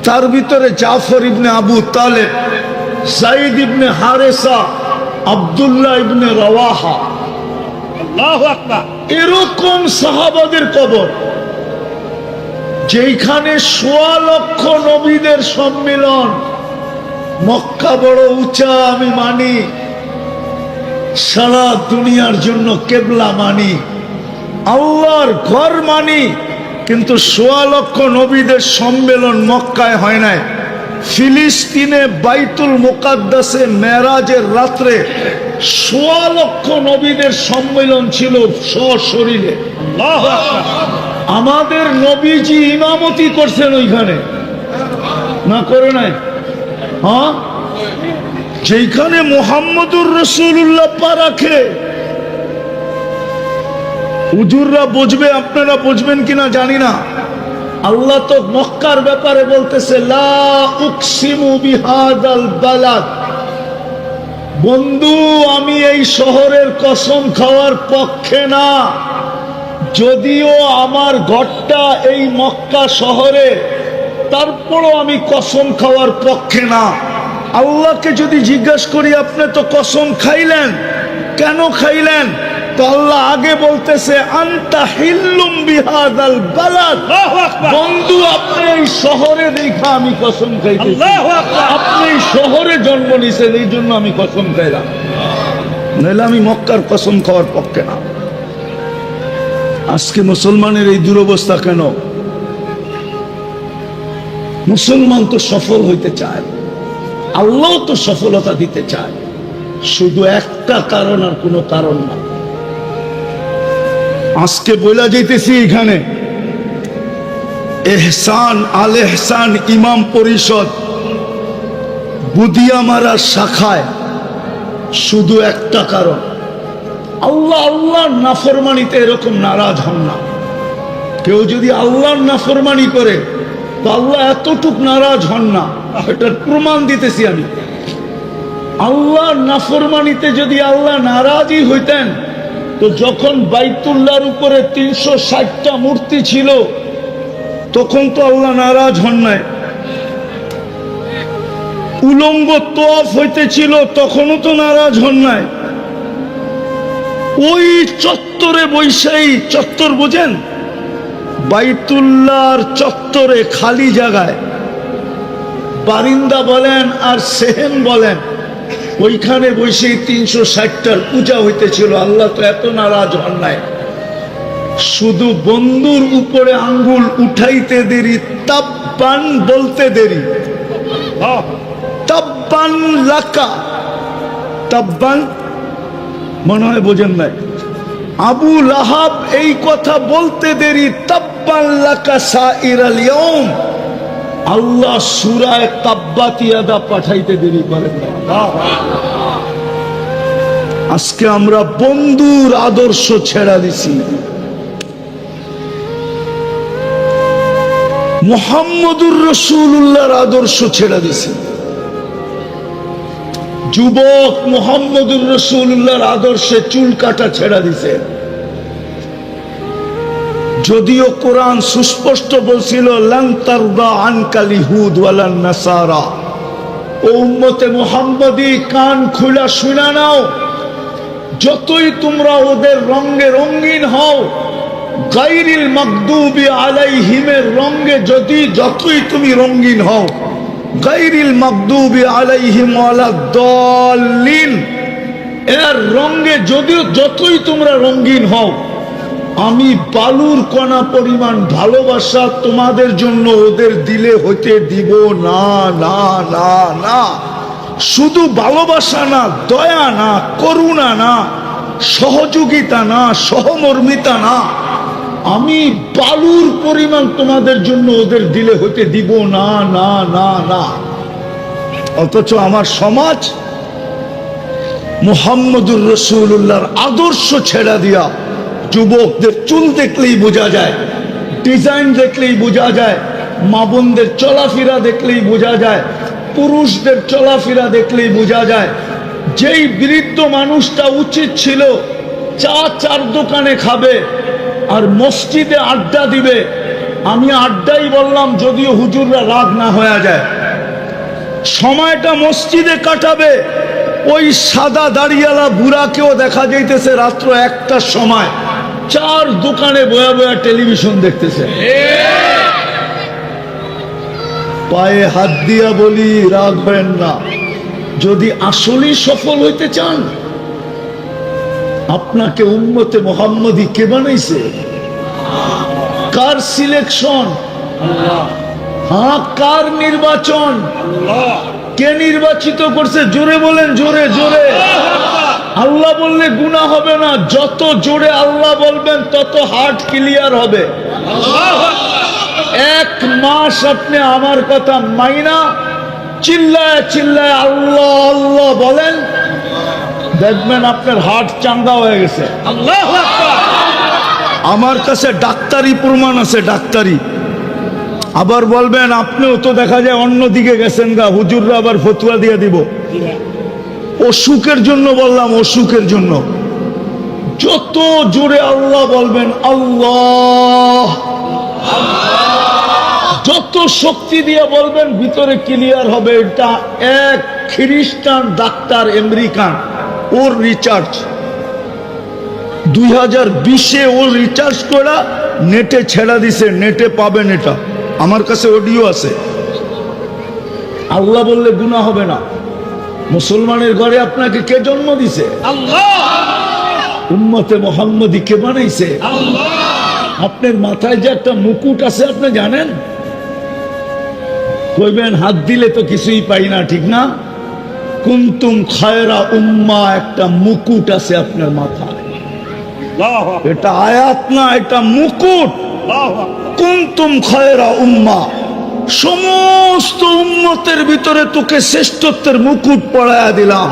তার ভিতরে জাফর ইবনে আবু তালেব, যায়েদ ইবনে হারেসা, আব্দুল্লাহ ইবনে রাওয়াহা, আল্লাহু আকবার, এরকম সাহাবাদের কবর। যেখানে 1.25 লক্ষ নবীদের সম্মিলন। মক্কা বড় উঁচা আমি মানি, সারা দুনিয়ার জন্য কেবলা মানি, আল্লাহর ঘর মানি, কিন্তু 1.25 লক্ষ নবীদের সম্মেলন মক্কায় হয় নাই। ফিলিস্তিনে বাইতুল মুকাদ্দাসে মেরাজের রাত্রে 1.25 লক্ষ নবীদের সম্মেলন ছিল সশরীরে। আল্লাহু আকবার। আমাদের নবীজি ইমামতি করছেন ওইখানে, না করে নাই? হ্যাঁ, যেখানে মুহাম্মদুর রাসূলুল্লাহ পা রাখে। হুজুররা বুঝবে, আপনারা বুঝবেন কিনা জানি না। আল্লাহ তো মক্কার ব্যাপারে বলতেছে লা উকসিমু বিহাদাল বালাদ, বন্ধু আমি এই শহরের কসম খাওয়ার পক্ষে না, যদিও আমার ঘরটা এই মক্কা শহরে, তারপরও আমি কসম খাওয়ার পক্ষে না। আল্লাহকে যদি জিজ্ঞাসা করি আপনি তো কসম খাইলেন, কেন খাইলেন? তো আল্লাহ আগে বলতেছে আনতা হিল্লুম বিহাদাল বালাদ, বন্ধু আপনি এই শহরে দেখা আমি কসম খাইতেছি। আপনি এই শহরে জন্ম নিছেন, এই জন্য আমি কসম খাইলাম, নইলে আমি মক্কার কসম খাওয়ার পক্ষে না। আজকে মুসলমানের এই দুরবস্থা কেন? মুসলমান তো সফল হইতে চায়, আল্লাহ তো সফলতা দিতে চায়, শুধু একটা কারণ আর কোনো কারণ না। আজকে বইলা যাইতেছি এখানে এহসান আল এহসান ইমাম পরিষদ বুদিয়ামারার শাখায় শুধু একটা কারণ, আল্লাহ আল্লাহর নাফরমানিতে এরকম নারাজ হন না। কেউ যদি আল্লাহর নাফরমানি করে তো আল্লাহ এতটুক নারাজ হন না, এটার প্রমাণ দিতেছি আমি। আল্লাহর নাফরমানিতে যদি আল্লাহ নারাজই হইতেন তো যখন বাইতুল্লাহর উপরে 360টা মূর্তি ছিল তখন তো আল্লাহ নারাজ হন নাই। উলঙ্গ তওয়াফ হইতেছিল তখনও তো নারাজ হন নাই। ওই চত্বরে বৈশাই, চত্বর বোঝেন, বাইতুল্লাহর চত্বরে খালি জায়গায় বারিন্দা বলেন আর সেহেন বলেন, ওইখানে বসে 360টার পূজা হইতেছিল। আল্লাহ তো এত নারাজ হন নাই। শুধু বন্ধুর উপরে আঙ্গুল উঠাইতে দেরি, তাব্বান বলতে দেরি, তাব্বান লাকা, তাব্বান মনে হয় বোঝেন নাই। আবু লাহাব এই কথা বলতে দেরি, তাব্বান তাব্বান লাকা সাইরাল ইয়াউম, আল্লাহ সূরা তাব্বাত ইয়াদা পাঠাইতে দেরি করেন না। আজকে আমরা বন্ধুর আদর্শ ছেড়া দিছি, মুহাম্মদুর রাসূলুল্লাহর আদর্শ ছেড়া দিছি। যুবক মুহাম্মদুর রাসূলুল্লাহর আদর্শে চুল কাটা ছেড়া দিছে, যদিও কোরআন সুস্পষ্ট বলছিল লান তারদা আনকাল ইহুদ ওয়ালান নাসারা। ও উম্মতে মুহাম্মদী, কান খুলা শুনে নাও, যতই তোমরা ওদের রঙে রঙিন হও, গায়রিল মাগদুবি আলাইহিমের রঙে যতই তুমি রঙিন হও, গায়রিল মাগদুবি আলাইহিম ওয়ালাদ-দাল্লিন এর রঙে যতই তোমরা রঙিন হও, আমি বালুর কণা পরিমাণ ভালোবাসা তোমাদের জন্য ওদের দিলে হতে দিব না, না, না, না। শুধু ভালোবাসা না, দয়া না, করুণা না, সহযোগিতা না, সহমর্মিতা না, আমি বালুর পরিমাণ তোমাদের জন্য ওদের দিলে হতে দিব না, না, না, না। অথচ আমার সমাজ মুহাম্মদুর রাসূলুল্লাহর আদর্শ ছেড়া দিয়া যুবকদের চুল দেখলেই বোঝা যায়, ডিজাইন দেখলেই বোঝা যায়, মা বোনদের চলাফেরা দেখলেই বোঝা যায়, পুরুষদের চলাফেরা দেখলেই বোঝা যায়। যেই বৃদ্ধ মানুষটা উচিত ছিল চার দোকানে খাবে আর মসজিদে আড্ডা দিবে, আমি আড্ডাই বললাম যদিও হুজুররা রাগ না হয়ে যায়, সময়টা মসজিদে কাটাবে, ওই সাদা দাড়িয়ালা বুড়াকেও দেখা যাইতেছে রাত্র 1টার সময় 4 দোকানে বয়া বয়া টেলিভিশন দেখতেছে। পায়ে হাত দিয়া বলি, রাগ হবেন না, যদি আসলেই সফল হইতে চান, আপনাকে উম্মতে মুহাম্মদী কে বানাইছে? Car selection? হ্যাঁ, কার নির্বাচন? কে নির্বাচিত করছে? জোরে বলেন, জোরে জোরে। আল্লাহ বললে গুনাহ হবে না, যত জোরে আল্লাহ বলবেন তত হার্ট ক্লিয়ার হবে। 1 মাস আপনি আমার কথা মাইনা চিল্লায় চিল্লায় আল্লাহ আল্লাহ বলেন, দেখবেন আপনার হার্ট চাঙ্গা হয়ে গেছে। আল্লাহু আকবার। আমার কাছে ডাক্তারি প্রমাণ আছে, ডাক্তারি। আবার বলবেন আপনিও তো দেখা যায় অন্যদিকে গেছেন গা, হুজুররা আবার ফতুয়া দিয়ে দিব। অসুখের জন্য বললাম, অসুখের জন্য যত জোরে আল্লাহ বলবেন, আল্লাহ, যত শক্তি দিয়ে বলবেন ভিতরে ক্লিয়ার হবে। এটা এক খ্রিস্টান ডাক্তার আমেরিকান, ওর রিচার্জ 2020-এ ওর রিচার্জ করা নেটে ছেড়া দিছে, নেটে পাবেন, এটা আমার কাছে অডিও আছে। আল্লাহ বললে গুনাহ হবে না। মুসলমানের ঘরে আপনাকে কে জন্ম দিছে? আল্লাহ। উম্মতে মুহাম্মদী কে বানাইছে? আল্লাহ। আপনার মাথায় যে একটা মুকুট আছে আপনি জানেন? কইবেন হাত দিলে তো কিছুই পাই না, ঠিক না? কুনতুম খায়রা উম্মাহ, একটা মুকুট আছে আপনার মাথায়। এটা আয়াত না, এটা মুকুট। কুনতুম খায়রা উম্মাহ, সমস্ত উম্মতের ভিতরে তোকে শ্রেষ্ঠত্বের মুকুট পরায়া দিলাম।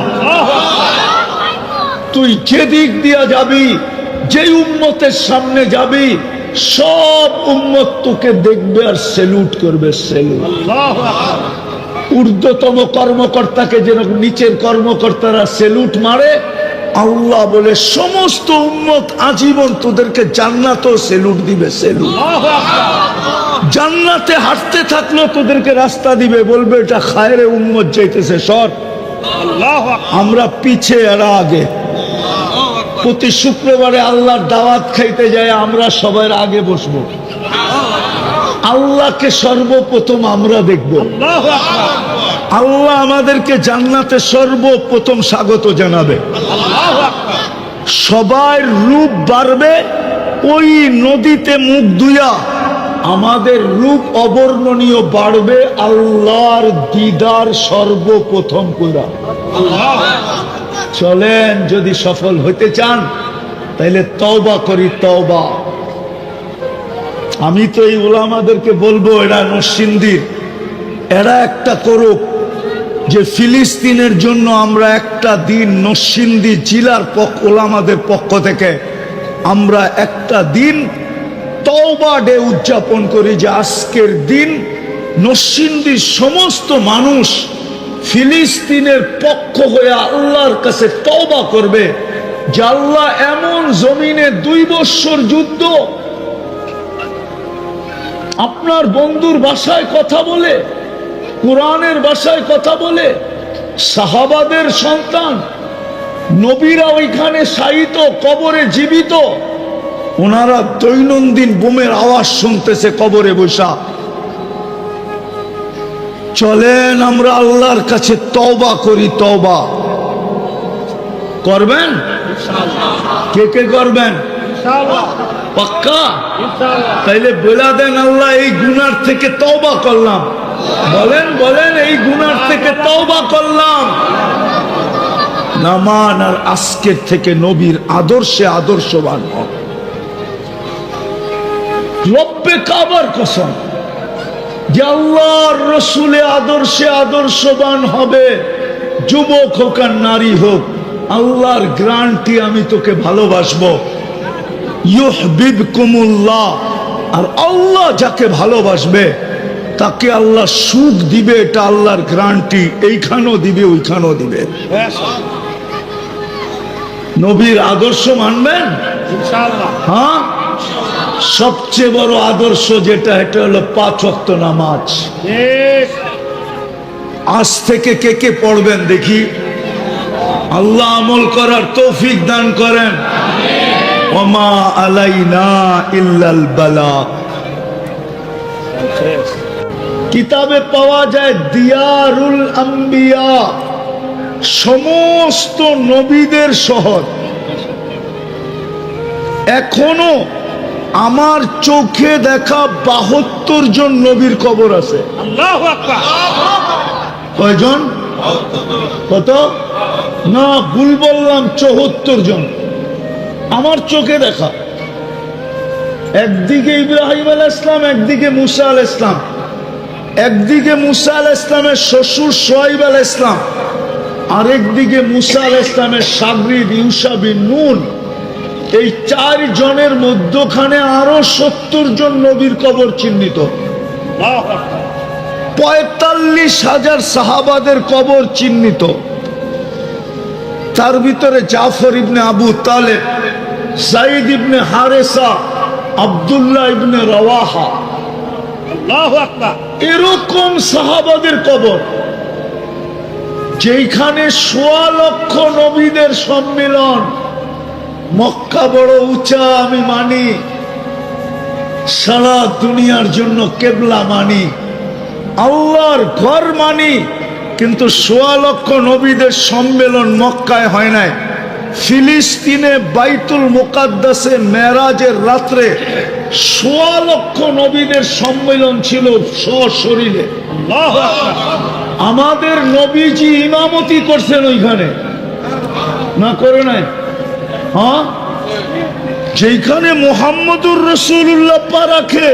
তুই যেদিক দিয়া যাবি, যে উম্মতের সামনে যাবি, সব উম্মত তোকে দেখবে আর সেলুট করবে, সেলুট। ঊর্ধ্বতম কর্মকর্তাকে যেরকম নিচের কর্মকর্তারা সেলুট মারে, আল্লাহ বলে সমস্ত উম্মত আজীবন তোদেরকে জান্নাতেও সেলুট দিবে, সেলুট। জান্নাতে হাঁটতে থাকলো তোদেরকে রাস্তা দিবে, বলবে এটা খায়রে উম্মত যাইতেছে, সর। আমরা পিছে, এরা আগে। প্রতি শুক্রবারে আল্লাহর দাওয়াত খাইতে যায়, আমরা সবার আগে বসবো। আল্লাহকে সর্বপ্রথম আমরা দেখব। আল্লাহ আমাদেরকে জান্নাতে সর্বপ্রথম স্বাগত জানাবে। সবার রূপ বাড়বে, ওই নদীতে মুখ ধুইয়া আমাদের রূপ অবর্ণনীয় বাড়বে, আল্লাহর দিদার সর্বপ্রথম কইরা। চলেন, যদি সফল হইতে চান তাইলে তওবা করি, তওবা। আমি তো এই ওলামাদেরকে বলবো, এরা নরসিংদীর, এরা একটা করুক যে ফিলিস্তিনের জন্য আমরা একটা দিন নরসিংদী জেলার ওলামাদের পক্ষ থেকে আমরা একটা দিন তওবা ডে উদযাপন করি, যে আজকের দিন নরসিংদীর সমস্ত মানুষ ফিলিস্তিনের পক্ষ হয়ে আল্লাহর কাছে তওবা করবে যে আল্লাহ, এমন জমিনে 2 বছর যুদ্ধ, আপনার বন্ধুর ভাষায় কথা বলে, কোরআনের ভাষায় কথা বলে, সাহাবাদের সন্তান নবীরা ওইখানে শায়িত, কবরে জীবিত, ওনারা দৈনন্দিন বোমের আওয়াজ শুনতেছে কবরে বসা। চলেন আমরা আল্লাহর কাছে তওবা করি। তওবা করবেন? কে কে করবেন? পাক্কা? তাইলে বলে দেন, আল্লাহ এই গুনার থেকে তওবা করলাম। বলেন বলেন, এই গুনার থেকে তওবা করলাম। নামান আর আজকের থেকে নবীর আদর্শে আদর্শবান হন। রব্বে কাবার কসম, যে আল্লাহর রসুলে আদর্শে আদর্শবান হবে, যুবক হোক আর নারী হোক, আল্লাহর গ্যারান্টি, আমি তোকে ভালোবাসবো। ইউহিব্বুকুমুল্লাহ, আর আল্লাহ যাকে ভালোবাসবে তাকে আল্লাহ সুখ দিবে, এটা আল্লাহর গ্যারান্টি। এইখানেও দিবে, ওইখানেও দিবে। নবীর আদর্শ মানবেন ইনশাআল্লাহ? হ্যাঁ, সবচেয়ে বড় আদর্শ যেটা, এটা হলো 5 ওয়াক্ত নামাজ। আজ থেকে কে কে পড়বেন দেখি? আল্লাহ আমল করার তৌফিক দান করেন। ওমা আলাইনা ইল্লাল বালাগ। কিতাবে পাওয়া যায় দিয়ারুল আম্বিয়া, সমস্ত নবীদের শহর। এখনো আমার চোখে দেখা 72 জন নবীর কবর আছে। আল্লাহু আকবার। কয়জন? কত? না, ভুল বললাম, 74 জন আমার চোখে দেখা। একদিকে ইব্রাহিম আলাইহিস সালাম, একদিকে মুসা আলাইহিস সালাম, একদিকে মুসা আলাইহিস সালামের শ্বশুর শুআয়ব আলাইহিস সালাম, আরেকদিকে মুসা আলাইহিস সালামের শাগরিদ ইউশা বিন নুন। এই 4 জনের মধ্যখানে আরো 70 জন নবীর কবর চিহ্নিত। 45,000 সাহাবাদের কবর চিহ্নিত। তার ভিতরে জাফর ইবনে আবু তালেব, যায়েদ ইবনে হারেসা, আব্দুল্লাহ ইবনে রাওয়াহা, আল্লাহু আকবার, এরকম সাহাবাদের কবর, যেখানে 1.25 লক্ষ নবীদের সম্মিলন। মক্কা বড় উঁচা, আমি মানি, সারা দুনিয়ার জন্য কেবলা মানি, আল্লাহর ঘর মানি, কিন্তু 1.25 লক্ষ নবীদের সম্মেলন মক্কায় হয় নাই। ফিলিস্তিনে বাইতুল মুকাদ্দাসে মেরাজের রাত্রে 1.25 লক্ষ নবীদের সম্মেলন ছিল সশরীরে। আল্লাহু আকবার। আমাদের নবীজি ইমামতি করছেন ওইখানে, না করে নাই? হ্যাঁ, যেখানে মুহাম্মদুর রাসূলুল্লাহ পা রাখে।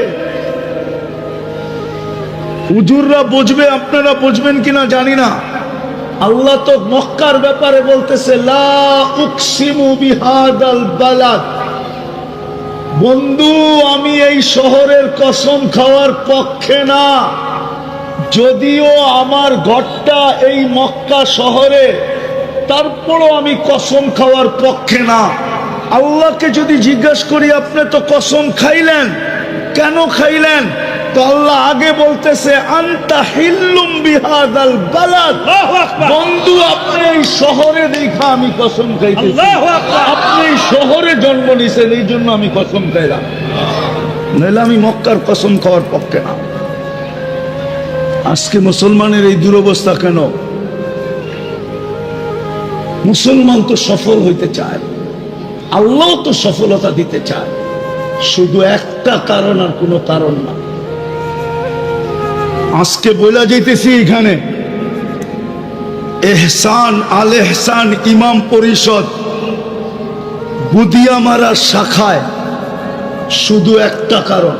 হুজুররা বুঝবে, আপনারা বুঝবেন কিনা জানি না। আল্লাহ তো মক্কার ব্যাপারে বলতেছে, লা উকসিমু বিহাদাল বালাদ। বন্ধু, আমি এই শহরের কসম খাওয়ার পক্ষে না, যদিও আমার ঘরটা এই মক্কা শহরে, তারপরও আমি কসম খাওয়ার পক্ষে না। আল্লাহকে যদি জিজ্ঞাসা করি, আপনি তো কসম খাইলেন, কেন খাইলেন? তো আল্লাহ আগে বলতেছে, আনতা হিল্লুম বিহাদাল বালাদ। বন্ধু, আপনি এই শহরে দেখা আমি কসম খাইতেছি। আপনি এই শহরে জন্ম নিছেন, এই জন্য আমি কসম খাইলাম, নইলে আমি মক্কার কসম খাওয়ার পক্ষে না। আজকে মুসলমানের এই দুরবস্থা কেন? মুসলমান তো সফল হইতে চায়, আল্লাহ তো সফলতা দিতে চায়, শুধু একটা কারণ আর কোনো কারণ না। আজকে বলা যাইতেছি এখানে এহসান আল এহসান ইমাম পরিষদ বুদিয়ামারার শাখায় শুধু একটা কারণ,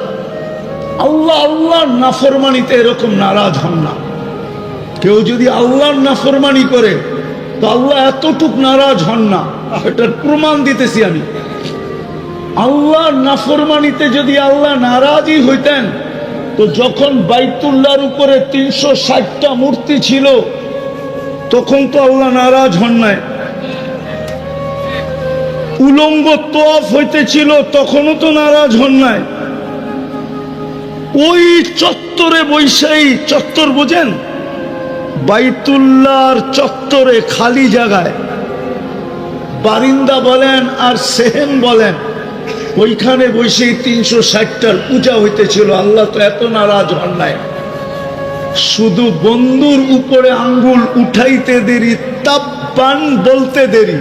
আল্লাহ আল্লাহর নাফরমানিতে এরকম নারাজ হন না। কেউ যদি আল্লাহর নাফরমানি করে তো আল্লাহ এতটুক নারাজ হন না। এটার প্রমাণ দিতেছি আমি। আল্লাহর নাফরমানিতে যদি আল্লাহ নারাজই হইতেন তো যখন বাইতুল্লাহর উপরে 360টা মূর্তি ছিল তখন তো আল্লাহ নারাজ হন নাই। উলঙ্গ তোয়াফ হইতেছিল তখনও তো নারাজ হন নাই। ওই চত্বরে বৈশাই, চত্বর বোঝেন, বাইতুল্লাহর চত্বরে খালি জায়গায় বারিন্দা বলেন আর সেহেন বলেন, ওইখানে বসেই 360টার পূজা হইতেছিল। আল্লাহ তো এত নারাজ হন নাই। শুধু বন্ধুর উপরে আঙ্গুল উঠাইতে দেরি, তাব্বান বলতে দেরি।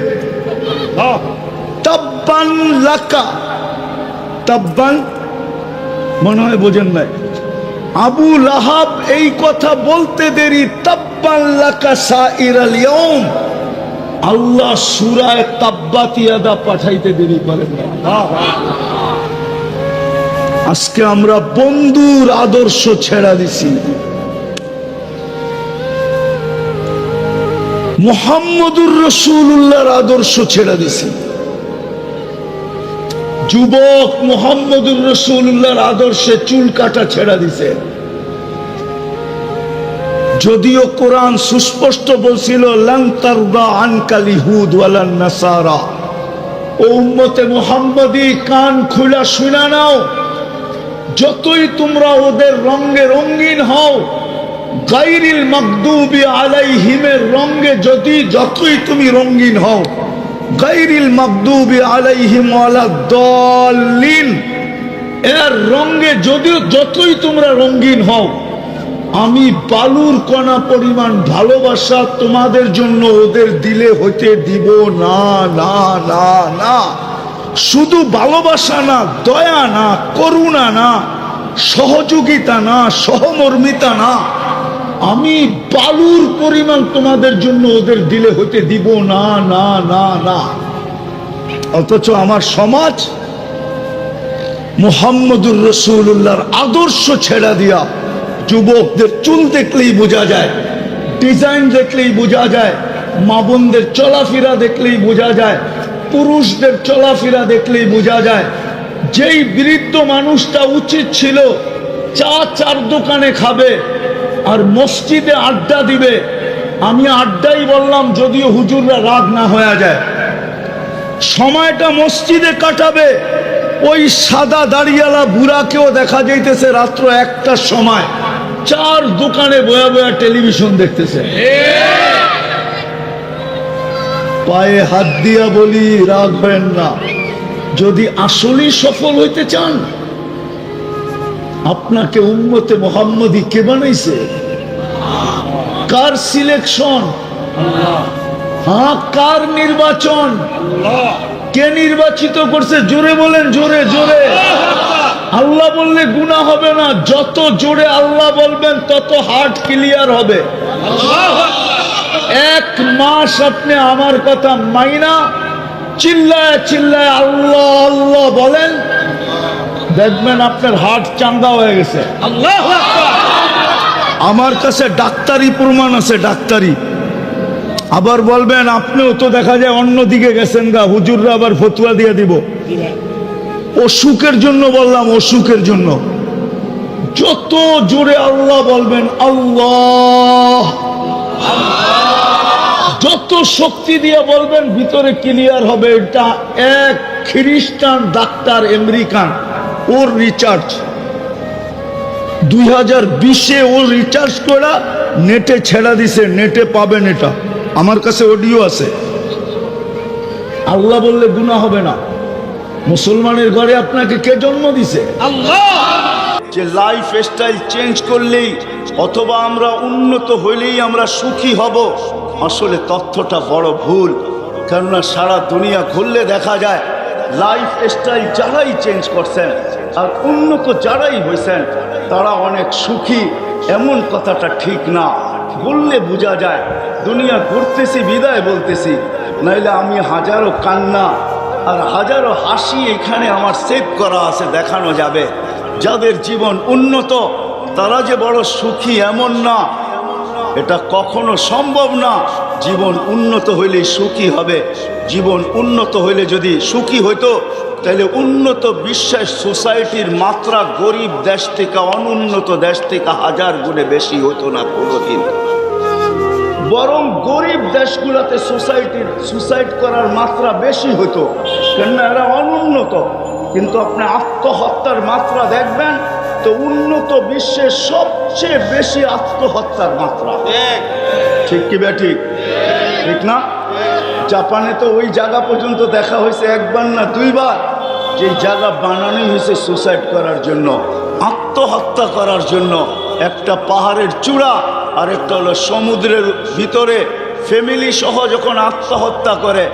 তাব্বান লাকা, তাব্বান মনে হয় বোঝেন নাই। আবু লাহাব এই কথা বলতে দেরি, তাব্বান লাকা সাইরাল ইয়াউম। আল্লাহ সূরায়ে তাব্বাত ইয়াদা পাঠাইতে দেরি করেন না। আজকে আমরা বন্ধুর আদর্শ ছেড়া দিছি, মুহাম্মদুর রাসূলুল্লাহর আদর্শ ছেড়া দিছি। যুবক মুহাম্মদুর রাসূলুল্লাহর আদর্শে চুল কাটা ছেড়া দিছে। যদিও কোরআন সুস্পষ্ট বলছিল লান তারদা আনকাল ইহুদ ওয়ালান নাসারা। ও উম্মতে মুহাম্মদী, কান খুলা শুনা নাও, যতই তোমরা ওদের রঙে রঙিন হও, গায়রিল মাগদুবি আলাইহিমের রঙে যতই তুমি রঙিন হও, গায়রিল মাগদুবি আলাইহিম ওয়ালাদ-দাল্লিন এর রঙে যতই তোমরা রঙিন হও, আমি বালুর কণা পরিমাণ ভালোবাসা তোমাদের জন্য ওদের দিলে হতে দিব না, না, না, না। শুধু ভালোবাসা না, দয়া না, করুণা না, সহযোগিতা না, সহমর্মিতা না, আমি বালুর পরিমাণ তোমাদের জন্য ওদের দিলে হতে দিব না, না, না, না। অথচ আমার সমাজ মুহাম্মদুর রাসূলুল্লাহর আদর্শ ছেড়া দিয়া যুবকদের চুল দেখলেই বোঝা যায়, ডিজাইন দেখলেই বোঝা যায়, মা বোনদের চলাফেরা দেখলেই বোঝা যায়, পুরুষদের চলাফেরা দেখলেই বোঝা যায়। যেই বৃদ্ধ মানুষটা উচিত ছিল চার দোকানে খাবে আর মসজিদে আড্ডা দিবে, আমি আড্ডাই বললাম যদিও হুজুররা রাগ না হয়ে যায়, সময়টা মসজিদে কাটাবে। ওই সাদা দাড়িয়ালা বুড়াকেও দেখা যাইতেছে রাত্র 1টার সময় 4 দোকানে বয়া বয়া টেলিভিশন দেখতেছে। পায়ে হাত দিয়া বলি, রাখবেন না। যদি আসলেই সফল হইতে চান, আপনাকে উম্মতে মুহাম্মদী কে বানাইছে? Car selection? হ্যাঁ, কার নির্বাচন? কে নির্বাচিত করছে? জোরে বলেন, জোরে জোরে। আল্লাহ বললে গুনাহ হবে না, যত জোরে আল্লাহ বলবেন তত হার্ট ক্লিয়ার হবে। 1 মাস আপনি আমার কথা মাইনা চিল্লায় চিল্লায় আল্লাহ আল্লাহ বলেন, দেখবেন আপনার হার্ট চাঙ্গা হয়ে গেছে। আল্লাহু আকবার। আমার কাছে ডাক্তারি প্রমাণ আছে, ডাক্তারি। আবার বলবেন আপনিও তো দেখা যায় অন্যদিকে গেছেন গা, হুজুররা আবার ফতুয়া দিয়ে দিব। অসুখের জন্য বললাম, অসুখের জন্য যত জোরে আল্লাহ বলবেন, আল্লাহ, যত শক্তি দিয়ে বলবেন ভিতরে ক্লিয়ার হবে। এটা এক খ্রিস্টান ডাক্তার আমেরিকান, ওর রিচার্জ 2020-এ ওর রিচার্জ করা নেটে ছেড়া দিছে, নেটে পাবেন। এটা আমার কাছে অডিও আছে। আল্লাহ বললে গুনাহ হবে না। মুসলমানের ঘরে আপনাকে কে জন্ম দিছে? আল্লাহ। যে লাইফ স্টাইল চেঞ্জ করলেই অথবা আমরা উন্নত হইলেই আমরা সুখী হব, আসলে তথ্যটা বড় ভুল। কেননা সারা দুনিয়া ঘুরলে দেখা যায় লাইফ স্টাইল যারাই চেঞ্জ করছেন আর উন্নত যারাই হয়েছেন তারা অনেক সুখী, এমন কথাটা ঠিক না। বললে বোঝা যায় দুনিয়া ঘুরতেছি বিদায় বলতেছি, নাইলে আমি হাজারো কান্না আর হাজারো হাসি এখানে আমার সেভ করা আছে, দেখানো যাবে। যাদের জীবন উন্নত তারা যে বড় সুখী এমন না, এটা কখনো সম্ভব না। জীবন উন্নত হইলে সুখী হবে। জীবন উন্নত হইলে যদি সুখী হইতো তাহলে উন্নত বিশ্বের সোসাইটির মাত্রা গরিব দেশ থেকে অনুন্নত দেশ থেকে 1000 গুণে বেশি হতো না কোনোদিন। বরং গরিব দেশগুলোতে সুসাইড করার মাত্রা বেশি হতো, কেননা এরা অনুন্নত। কিন্তু আপনি আত্মহত্যার মাত্রা দেখবেন তো উন্নত বিশ্বের সবচেয়ে বেশি আত্মহত্যার মাত্রা। ঠিক কি ঠিক? ঠিক না? জাপানে তো ওই জায়গা পর্যন্ত দেখা হয়েছে একবার না 2 বার, যে জায়গা বানানোই হয়েছে সুসাইড করার জন্য, আত্মহত্যা করার জন্য। একটা পাহাড়ের চূড়া আর একটা হলো সমুদ্রের ভিতরে। ফ্যামিলি সহ যখন আত্মহত্যা করে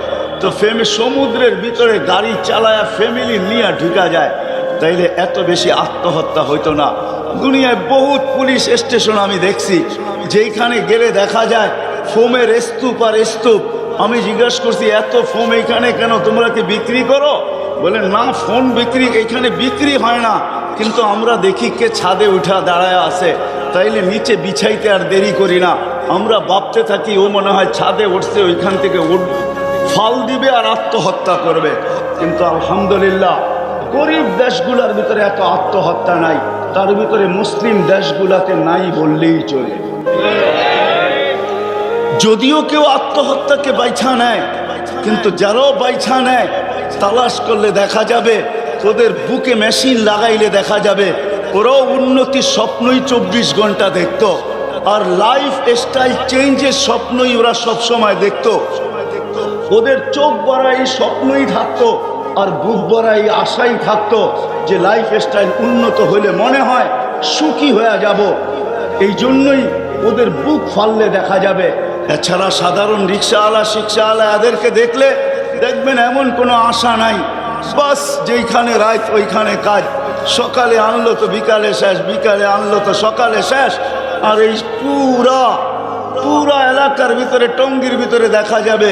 তো সমুদ্রের ভিতরে গাড়ি চালায়া ফ্যামিলি নিয়ে ঢুকা যায়, তাইলে এত বেশি আত্মহত্যা হইতো না। দুনিয়ায় বহুত পুলিশ স্টেশন আমি দেখছি, যেখানে গেলে দেখা যায় ফোমের স্তূপ আর স্তূপ। আমি জিজ্ঞাসা করছি, এত ফোম এখানে কেন, তোমরা কি বিক্রি করো? বলে না, ফোন বিক্রি এখানে বিক্রি হয় না, কিন্তু আমরা দেখি কে ছাদে উঠা দাঁড়ায় আছে, তাইলে নিচে বিছাইতে আর দেরি করি না। আমরা ভাবতে থাকি ও মনে হয় ছাদে উঠছে, ওইখান থেকে ফাল দিবে আর আত্মহত্যা করবে। কিন্তু আলহামদুলিল্লাহ গরিব দেশগুলোর ভিতরে এত আত্মহত্যা নাই, তার ভিতরে মুসলিম দেশগুলোতে নাই বললেই চলে। যদিও কেউ আত্মহত্যাকে বাইছা নেয়, কিন্তু যারাও বাইছা নেয় তালাশ করলে দেখা যাবে, ওদের বুকে মেশিন লাগাইলে দেখা যাবে ওরাও উন্নতির স্বপ্নই 24 ঘন্টা দেখত, আর লাইফ স্টাইল চেঞ্জের স্বপ্নই ওরা সবসময় দেখত। ওদের চোখ ভরা এই স্বপ্নই থাকতো আর বুক ভরা এই আশাই থাকতো যে লাইফ স্টাইল উন্নত হলে মনে হয় সুখী হয়ে যাব। এই জন্যই ওদের বুক ফাললে দেখা যাবে। এছাড়া সাধারণ রিক্সাওয়ালা শিক্ষাওয়ালা এদেরকে দেখলে দেখবেন এমন কোনো আশা নাই, বাস যেইখানে রাত ওইখানে কাজ, সকালে আনলো তো বিকালে শেষ, বিকালে আনলো তো সকালে শেষ। আর এই পুরা এলাকার ভিতরে টঙ্গীর ভিতরে দেখা যাবে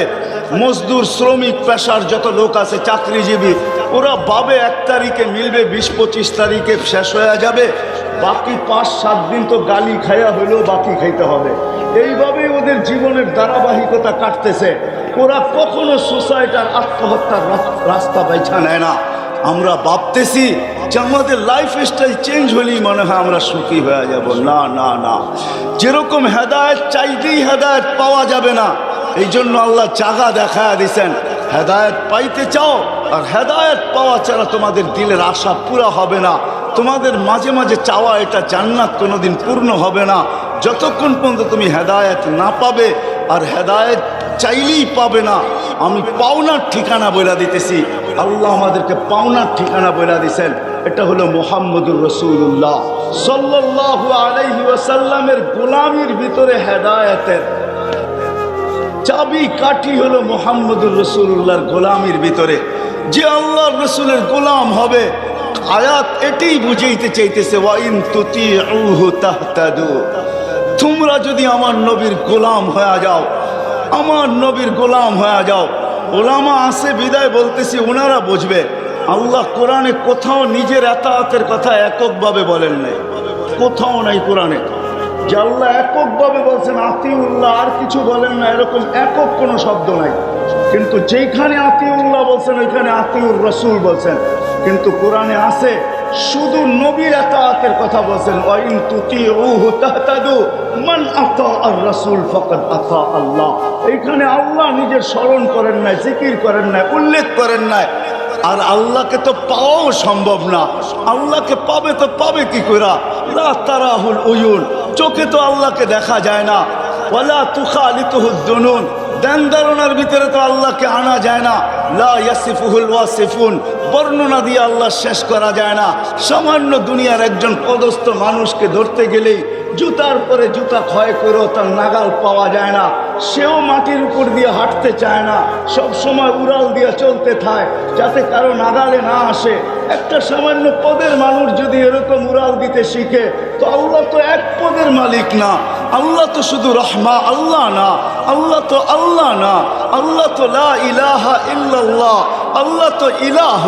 মজদুর শ্রমিক পেশার যত লোক আছে চাকরিজীবী, ওরা ভাবে 1 তারিখে মিলবে, 20-25 তারিখে শেষ হয়ে যাবে, বাকি 5-7 দিন তো গালি খাইয়া হইলেও বাকি খাইতে হবে। এইভাবেই ওদের জীবনের ধারাবাহিকতা কাটতেছে। ওরা কখনো সুসাইড আর আত্মহত্যার রাস্তা বাইছা নেয় না। আমরা ভাবতেছি যে আমাদের লাইফ স্টাইল চেঞ্জ হলেই মনে হয় আমরা সুখী হয়ে যাব। না না না, যেরকম হেদায়েত চাইতেই হেদায়েত পাওয়া যাবে না। এই জন্য আল্লাহ জায়গা দেখায়া দিছেন, হেদায়েত পাইতে চাও আর হেদায়েত পাওয়া ছাড়া তোমাদের দিলের আশা পুরা হবে না। তোমাদের মাঝে মাঝে চাওয়া এটা জান্নাত কোনোদিন পূর্ণ হবে না যতক্ষণ পর্যন্ত তুমি হেদায়েত না পাবে, আর হেদায়েত চাইলেই পাবে না। আমি পাওনার ঠিকানা বলে দিতেছি, আল্লাহ আমাদেরকে পাওনার ঠিকানা বলে দিছেন। এটা হলো মুহাম্মদুর রাসূলুল্লাহ সাল্লাল্লাহু আলাইহি ওয়াসাল্লামের গোলামির ভিতরে হেদায়েতের চাবি কাঠি হলো মুহাম্মদুর রাসূলুল্লাহর গোলামির ভিতরে। যে আল্লাহর রাসূলের গোলাম হবে, আয়াত এটাই বুঝাইতে চাইতেছে, ওয়া ইন তুতিউহু তাহতাদু। তোমরা যদি আমার নবীর গোলাম হয়ে যাও, আমার নবীর গোলাম হয়ে যাও। ওলামা আছে বিদায় বলতেছি, ওনারা বুঝবে। আল্লাহ কোরআনে কোথাও নিজের এতাআতের কথা এককভাবে বলেন নাই, কোথাও নাই কোরআনে যে আল্লাহ এককভাবে বলছেন আতিউল্লাহ, আর কিছু বলেন না, এরকম একক কোনো শব্দ নাই। কিন্তু যেখানে আতিউল্লাহ বলছেন ওইখানে আতিউর রাসূল বলছেন। কিন্তু কোরআনে আছে শুধু নবীর এতাআতের কথা বলছেন, ওয়া ইন তুতিউহু তাহতাদু মান আতা আর রাসূল ফাকাদ আতা আল্লাহ। এইখানে আল্লাহ নিজের স্মরণ করেন নাই, জিকির করেন নাই, উল্লেখ করেন নাই। আর আল্লাহকে তো পাওয়াও সম্ভব না। আল্লাহকে পাবে তো পাবে কি করে? লা তারাহুল উয়ুন, চোখে তো আল্লাহকে দেখা যায় না। ওয়ালা তুখালিতুহুদ দুনুন, ধ্যান ধারণার ভিতরে তো আল্লাহকে আনা যায় না। লা ইয়াসিফুহুল ওয়াসিফুন, বর্ণনা দিয়ে আল্লাহ শেষ করা যায় না। সামান্য দুনিয়ার একজন পদস্থ মানুষকে ধরতে গেলেই জুতার পরে জুতা ক্ষয় করেও তার নাগাল পাওয়া যায় না। সেও মাটির উপর দিয়ে হাঁটতে চায় না, সব সময় উড়াল দিয়ে চলতে থাকে যাতে কারো নাগালে না আসে। একটা সামান্য পদের মানুষ যদি এরকম উড়াল দিতে শিখে, তো আল্লাহ তো এক পদের মালিক না। আল্লাহ তো শুধু রহমা আল্লাহ না, আল্লাহ তো আল্লাহ না, আল্লাহ তো লা ইলাহা ইল্লাল্লাহ, আল্লাহ তো ইলাহ।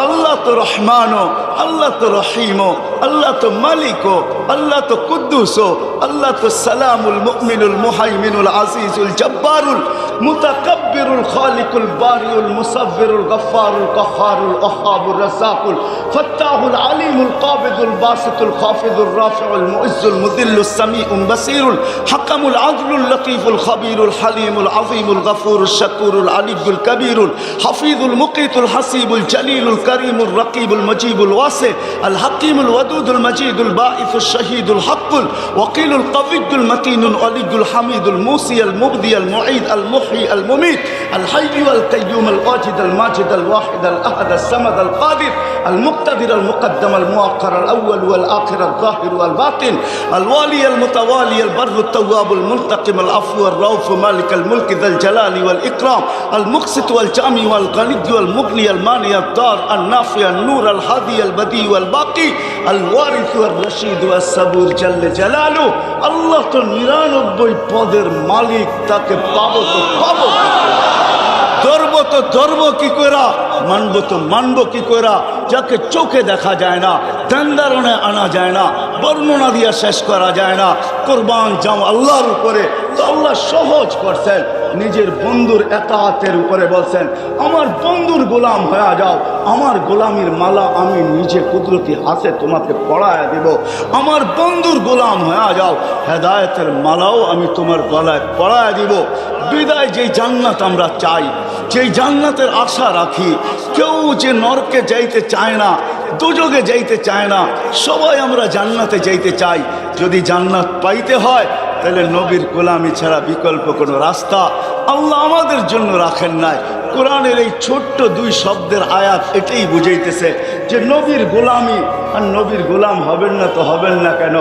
আল্লাহ তো রহমানো, আল্লাহ তো রহিমো, আল্লাহ তো মালিকো, আল্লাহ তো কুদ্দুসো, আল্লাহ তো সালামুল মুমিনুল মুহাইমিনুল আজিজুল জব্বারুল মুতাকাব্বিরুল খালিকুল বারিউল মুসাব্বিরুল গফফারুল কাহ্হারুল ওয়াহ্হাবুর রাজ্জাকুল ফাত্তাহুল আলিমুল কাবিদুল বাসিতুল খাফিদুর রাফিউল মুইজ্জুল মুদিল্লুস সামিউল বাসিরুল হাকামুল আদলুল লতীফুল খাবীরুল হালিমুল আযীমুল গফুরুশ শাকুরুল আলিয়ুল কবীরুল হাফিজুল মুকিতুল হাসিবুল জলিলুল করিমুল রকিবুল মজিবুল ওয়াসি আল হাকিমুল ওয়াদুদুল মজিদুল বাঈসুশ শহীদুল হকুল ওয়াকিলুল কবিয়ুল মতিনুল আলিয়ুল হামিদুল মুসি আল মুবদি আল মুঈদ আল মুহয়ি আল মুমীত আল হাইয়্যু আল কাইয়্যুম আল ওয়াজিদ আল মাজিদ আল ওয়াহিদ আল আহাদ আল সামাদ আল কাদির আল মুক্তাদির আল মুকদ্দম আল মুআক্কার আল আউয়াল ওয়াল আখির আল যাহির ওয়াল বাতিন আল ওয়ালি আল মুতাওয়ালি আল বররু التواب المنتقم العفو الرؤوف مالك الملك ذا الجلال والإكرام المقسط والجامع والغني والمغني المانع الضار النافع النور الهادي البديع والباقي الوارث والرشيد والصبور جل جلاله الله তো 99 পদের মালিক, তাকে পাবো তো পাবো, ধরবো তো ধরবো কি কইরা, মানবো তো মানবো কি কইরা, যাকে চোখে দেখা যায় না, দান্দারণে আনা যায় না, বর্ণনা দিয়া শেষ করা যায় না, কোরবান যাও আল্লাহর উপরে। তো আল্লাহ সহজ করছেন, নিজের বন্ধুর এতাআতের উপরে বলছেন, আমার বন্ধুর গোলাম হয়ে যাও, আমার গোলামির মালা আমি নিজে কুদরতি হাতে তোমাকে পড়ায় দিব। আমার বন্ধুর গোলাম হয়ে যাও, হেদায়েতের মালাও আমি তোমার গলায় পড়ায় দিব। বিদায় যেই জান্নাত আমরা চাই, যেই জান্নাতের আশা রাখি, কেউ যে নরকে যাইতে চায় না, দুজকে যাইতে চায় না, সবাই আমরা জান্নাতে যাইতে চাই। যদি জান্নাত পাইতে হয় তাহলে নবীর গোলামি ছাড়া বিকল্প কোনো রাস্তা আল্লাহ আমাদের জন্য রাখেন নাই। কোরআনের এই ছোট্ট 2 শব্দের আয়াত এটাই বুঝাইতেছে যে নবীর গোলামি, আর নবীর গোলাম হবেন না তো হবেন না কেন?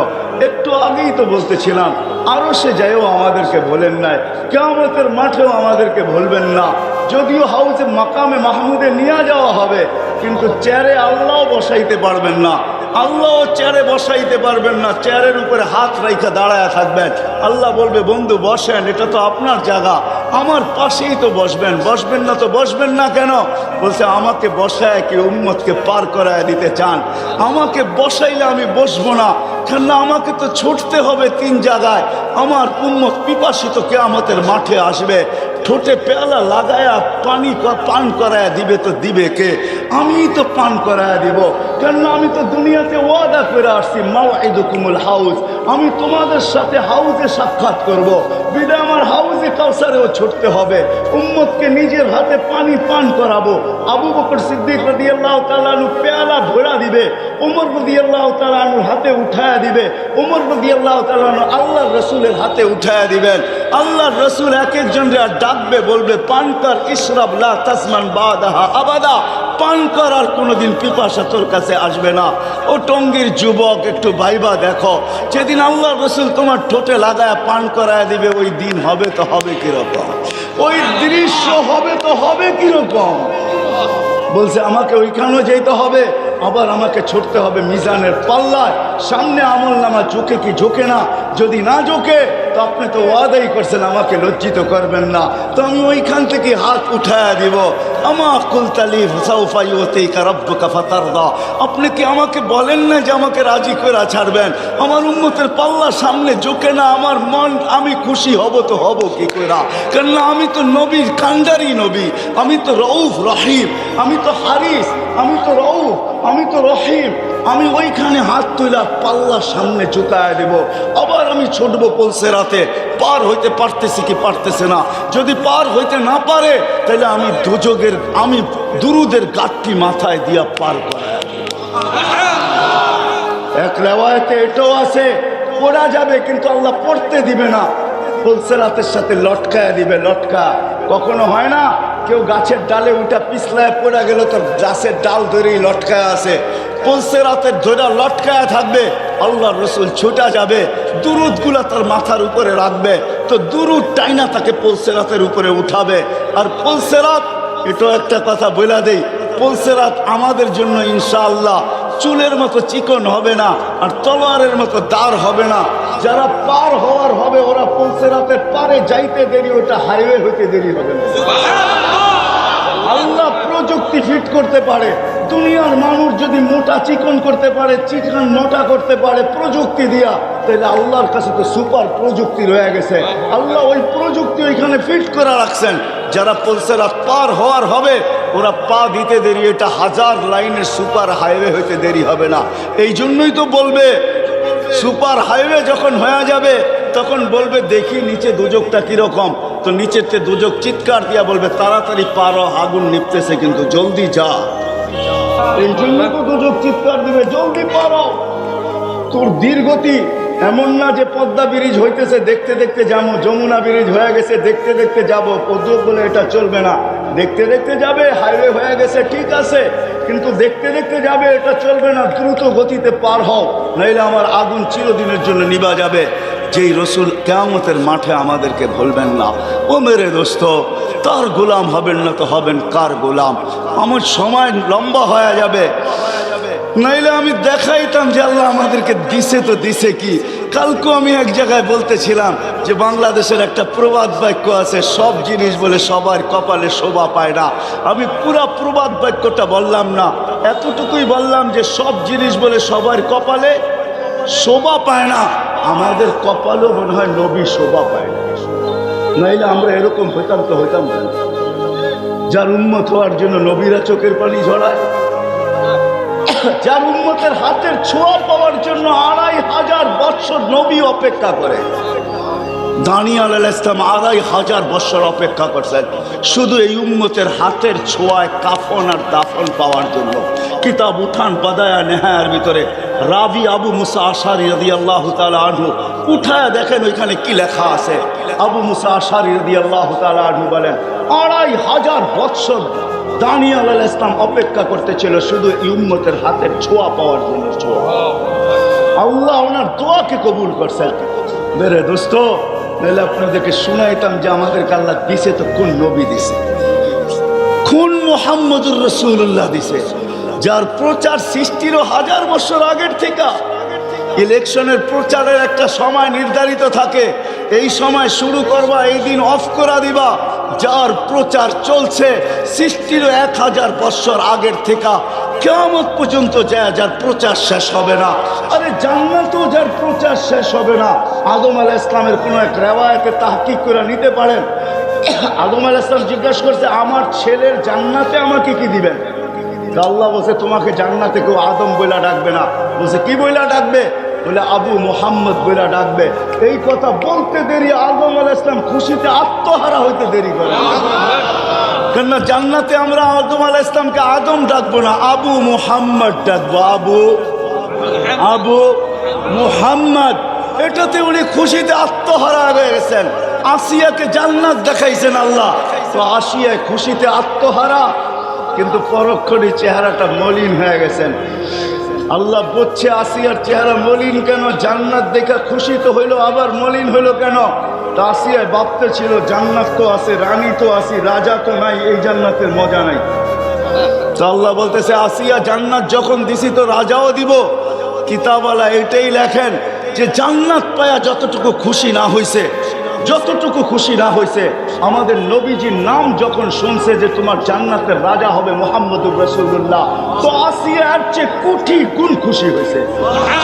একটু আগেই তো বলতেছিলাম, আরো সে যাইও আমাদেরকে বলেন নাই, কিয়ামতের মাঠেও আমাদেরকে বলবেন না। যদিও হাউজে মাকামে মাহমুদে নিয়ে যাওয়া হবে, কিন্তু চেয়ারে আল্লাহ বসাইতে পারবেন না, আল্লাহ চেয়ারে বসাইতে পারবেন না, চেয়ারের উপরে হাত রাইখা দাঁড়ায় থাকবেন। আল্লাহ বলবে, বন্ধু বসেন, এটা তো আপনার জায়গা, আমার পাশেই তো বসবেন, বসবেন না তো বসবেন না কেন? বলছে, আমাকে বসায় কি উম্মতকে পার করায় দিতে চান? আমাকে বসাইলে আমি বসবো না, কেননা আমাকে তো ছুটতে হবে 3 জায়গায়। আমার উম্মত পিপাসিত কিয়ামতের মাঠে আসবে, ঠোঁটে পেয়ালা লাগায়া পানি পান করায় দিবে, তো দিবে কে? আমিই তো পান করায় দিব, কেননা আমি তো দুনিয়াতে ওয়াদা করে আসছি, মাওইদুকুমুল হাউজ, আমি তোমাদের সাথে হাউজে সাক্ষাৎ করব। বিদায় আমার হাউজে কাউসারেও ছুটতে হবে, উম্মতকে নিজের হাতে পানি পান করাবো। আবু বকর সিদ্দিক রাদিয়াল্লাহু তাআলা আনহু পেয়ালা ভরা দিবে, ওমর রাদিয়াল্লাহু তাআলা আনহুর হাতে উঠায়া দিবে, ওমর রাদিয়াল্লাহু তাআলা আনহু আল্লাহর রাসূলের হাতে উঠায়া দিবেন। আল্লাহর রাসূল এক একজনকে ডাকবে, বলবে, পান কর, ইশরাব লা তাসমান বাদাহা আবাদা, পান করার কোনোদিন পিপাসা তোর কাছে আসবে না। ও টঙ্গীর যুবক, একটু ভাইবা দেখো, যেদিন আল্লাহর রাসূল তোমার ঠোঁটে লাগায় পান করায় দিবে, ওই দিন হবে তো হবে কিরকম? ওই দৃশ্য হবে তো হবে কিরকম? বলছে, আমাকে ওইখানেও যেতে হবে, আবার আমাকে ছুটতে হবে মিজানের পাল্লায়, সামনে আমল নামা ঝোঁকে কি ঝোঁকে না? যদি না ঝোঁকে তো আপনি তো ওয়াদাই করছেন আমাকে লজ্জিত করবেন না, তো আমি ওইখান থেকে হাত উঠায় দিব। আমা কুলতালি সাউফা ইউতিকা রাব্বুকা ফাতারদা, আপনি কি আমাকে বলেন না যে আমাকে রাজি করে ছাড়বেন? আমার উম্মতের পাল্লা সামনে ঝোঁকে না, আমার মন, আমি খুশি হব তো হব কি করে? কেননা আমি তো নবীর কান্ডারি নবী, আমি তো রউফ রহিম, আমি তো হারিস, আমি তো রউফ, আমি তো রহিম। আমি ওইখানে হাত তুলা পাল্লা সামনে ঝুঁকায় দেব, আবার আমি ছুটবো পুলসিরাতে। পার হইতে পারতেছি কি পারতেছে না? যদি পার হইতে না পারে তাহলে আমি দুজকের, আমি দুরুদের গাঠটি মাথায় দিয়া পার করায়। এক রেওয়ায়েতে এটাও আছে, পড়া যাবে কিন্তু আল্লাহ পড়তে দিবে না, পুলসিরাতের সাথে লটকায় দিবে। লটকা কখনো হয় না, কেউ গাছের ডালে উঠা পিছলায় পড়ে গেল, তো গাছের ডাল ধরেই লটকায় আছে, পুলসিরাতের ধরে লটকায় থাকবে। আল্লাহর রাসূল ছুটা যাবে, দুরুদগুলা তার মাথার উপরে রাখবে, তো দুরুদ টাইনা তাকে পুলসিরাতের উপরে উঠাবে। আর পুলসিরাত, এটাও একটা কথা বলে দেই, পুলসিরাত আমাদের জন্য ইনশাআল্লাহ চুলের মতো চিকন হবে না, আর তলোয়ারের মতো দাঁড় হবে না। যারা পার হওয়ার হবে, ওরা পুলসিরাতের পারে যাইতে দেরি, ওটা হাইওয়ে হইতে দেরি হবে না। আল্লাহ প্রযুক্তি ফিট করতে পারে, দুনিয়ার মানুষ যদি মোটা চিকন করতে পারে, চিকন মোটা করতে পারে প্রযুক্তি দিয়া, তাহলে আল্লাহর কাছে তো সুপার প্রযুক্তি রয়ে গেছে। আল্লাহ ওই প্রযুক্তি ওইখানে ফিট করে রাখছেন। যারা পলসেরা পার হওয়ার হবে, ওরা পা দিতে দেরি, এটা 1000 লাইনের সুপার হাইওয়ে হইতে দেরি হবে না। এই জন্যই তো বলবে সুপার হাইওয়ে যখন হয়ে যাবে তখন বলবে দেখি নিচে দুজকটা কিরকম, তো নিচেতে দুজক চিৎকার দিয়া বলবে তাড়াতাড়ি পারো, আগুন নিপতেছে কিন্তু জলদি যা। এই জন্য তো দুজক চিৎকার দিবে জলদি পারো। তোর দীর্ঘতি এমন না যে পদ্মা ব্রিজ হইতেছে দেখতে দেখতে যাবো, যমুনা ব্রিজ হয়ে গেছে দেখতে দেখতে যাবো, পদ্মা বলে এটা চলবে না। দেখতে দেখতে যাবে, হাইওয়ে হয়ে গেছে ঠিক আছে, কিন্তু দেখতে দেখতে যাবে এটা চলবে না। দ্রুত গতিতে পার হও, নাইলে আমার আগুন চিরদিনের জন্য নিভা যাবে। যেই রসুল কিয়ামতের মাঠে আমাদেরকে ভুলবেন না। ও মেরে দোস্ত, তার গোলাম হবেন না তো হবেন কার গোলাম? আমার সময় লম্বা হয়ে যাবে, নাইলে আমি দেখাইতাম যে আল্লাহ আমাদেরকে দিছে তো দিছে কি। কালকে আমি এক জায়গায় বলতেছিলাম যে বাংলাদেশের একটা প্রবাদ বাক্য আছে, সব জিনিস বলে সবার কপালে শোভা পায় না। আমি পুরা প্রবাদ বাক্যটা বললাম না, এতটুকুই বললাম যে সব জিনিস বলে সবার কপালে শোভা পায় না। আমাদের কপালও মনে হয় নবী শোভা পায় না, নাইলে আমরা এরকম হইতাম তো হইতাম না। যার উম্মত হওয়ার জন্য নবীরা চোখের পানি ঝরায়, যার উম্মতের হাতের ছোঁয়া পাওয়ার জন্য 2500 বছর নবী অপেক্ষা করে। দানিয়েল আলাইহিস সালাম 2500 বছর অপেক্ষা করছেন শুধু এই উম্মতের হাতের ছোঁয়ায় কাফন আর দাফন পাওয়ার জন্য। কিতাব উঠান বাদায়া নেহায়ার ভিতরে রাবি আবু মুসা আশারি রাদিয়াল্লাহু তাআলা আনহু উঠায় দেখেন ওইখানে কি লেখা আছে। আবু মুসা আশারি রাদিয়াল্লাহু তাআলা আনহু বলেন 2500 বছর দানিয়েল আলাইহিস সালাম অপেক্ষা করতেছিল শুধু এই উম্মতের হাতের ছোঁয়া পাওয়ার জন্য। আল্লাহ ওনার দোয়াকে কবুল করছেন। মেরে দোস্ত, নাহলে আপনাদেরকে শুনাইতাম যে আমাদেরকে আল্লাহ দিছে তো কোন নবী দিছে, কোন মুহাম্মদুর রাসূলুল্লাহ দিছে, যার প্রচার সৃষ্টিরও 1000 বছর আগের থেকে। ইলেকশনের প্রচারের একটা সময় নির্ধারিত থাকে, এই সময় শুরু করবা, এই দিন অফ করা দিবা। যার প্রচার চলছে সৃষ্টিরও 1000 বছর আগের থেকে কিয়ামত পর্যন্ত যায়, যার প্রচার শেষ হবে না। আরে জান্নাতেও যার প্রচার শেষ হবে না। আদম আলাইহিস সালামের কোনো এক রেওয়ায়েতে তাহকিক করে নিতে পারেন। আদম আলাইহিস সালাম জিজ্ঞাসা করছে আমার ছেলের জান্নাতে আমাকে কি দিবেন? আল্লাহ বলছে তোমাকে জান্নাতে কেউ আদম বইলা ডাকবে না। বলছে কি বইলা ডাকবে? বলে আবু মুহাম্মদ বইলা ডাকবে। এই কথা বলতে দেরি আদম আলাইহিস সালাম খুশিতে আত্মহারা হইতে দেরি করে। কেননা জান্নাতে আমরা আদম আলাইহিস সালামকে আদম ডাকবো না, আবু মুহাম্মদ ডাকবো। আবু মুহাম্মদ, এটাতে উনি খুশিতে আত্মহারা হয়ে গেছেন। আসিয়াকে জান্নাত দেখাইছেন আল্লাহ, তো আসিয়া খুশিতে আত্মহারা, কিন্তু পরক্ষণে চেহারাটা মলিন হয়ে গেছেন। আল্লাহ বলছে আসিয়ার চেহারা মলিন কেন? জান্নাত দেখা খুশি তো হইলো, আবার মলিন হইলো কেন? তা আসিয়ায় ভাবতে ছিল জান্নাত তো আছে, রানী তো আছি, রাজা তো নাই, এই জান্নাতের মজা নাই। তো আল্লাহ বলতেছে আসিয়া জান্নাত যখন দিছি তো রাজাও দিব। কিতাবওয়ালা এটাই লেখেন যে জান্নাত পায়া যতটুকু খুশি না হইছে, যতটুকু খুশি না হয়েছে, আমাদের নবীজির নাম যখন শুনছে যে তোমার জান্নাতের রাজা হবে মুহাম্মদুর রাসূলুল্লাহ, তো আসিয়া এর চেয়ে কোটি গুণ খুশি হয়েছে।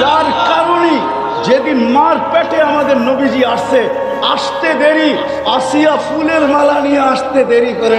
যার কারণে যেদিন মার পেটে আমাদের নবীজি আসছে, আসতে দেরি, আসিয়া ফুলের মালা নিয়ে আসতে দেরি করে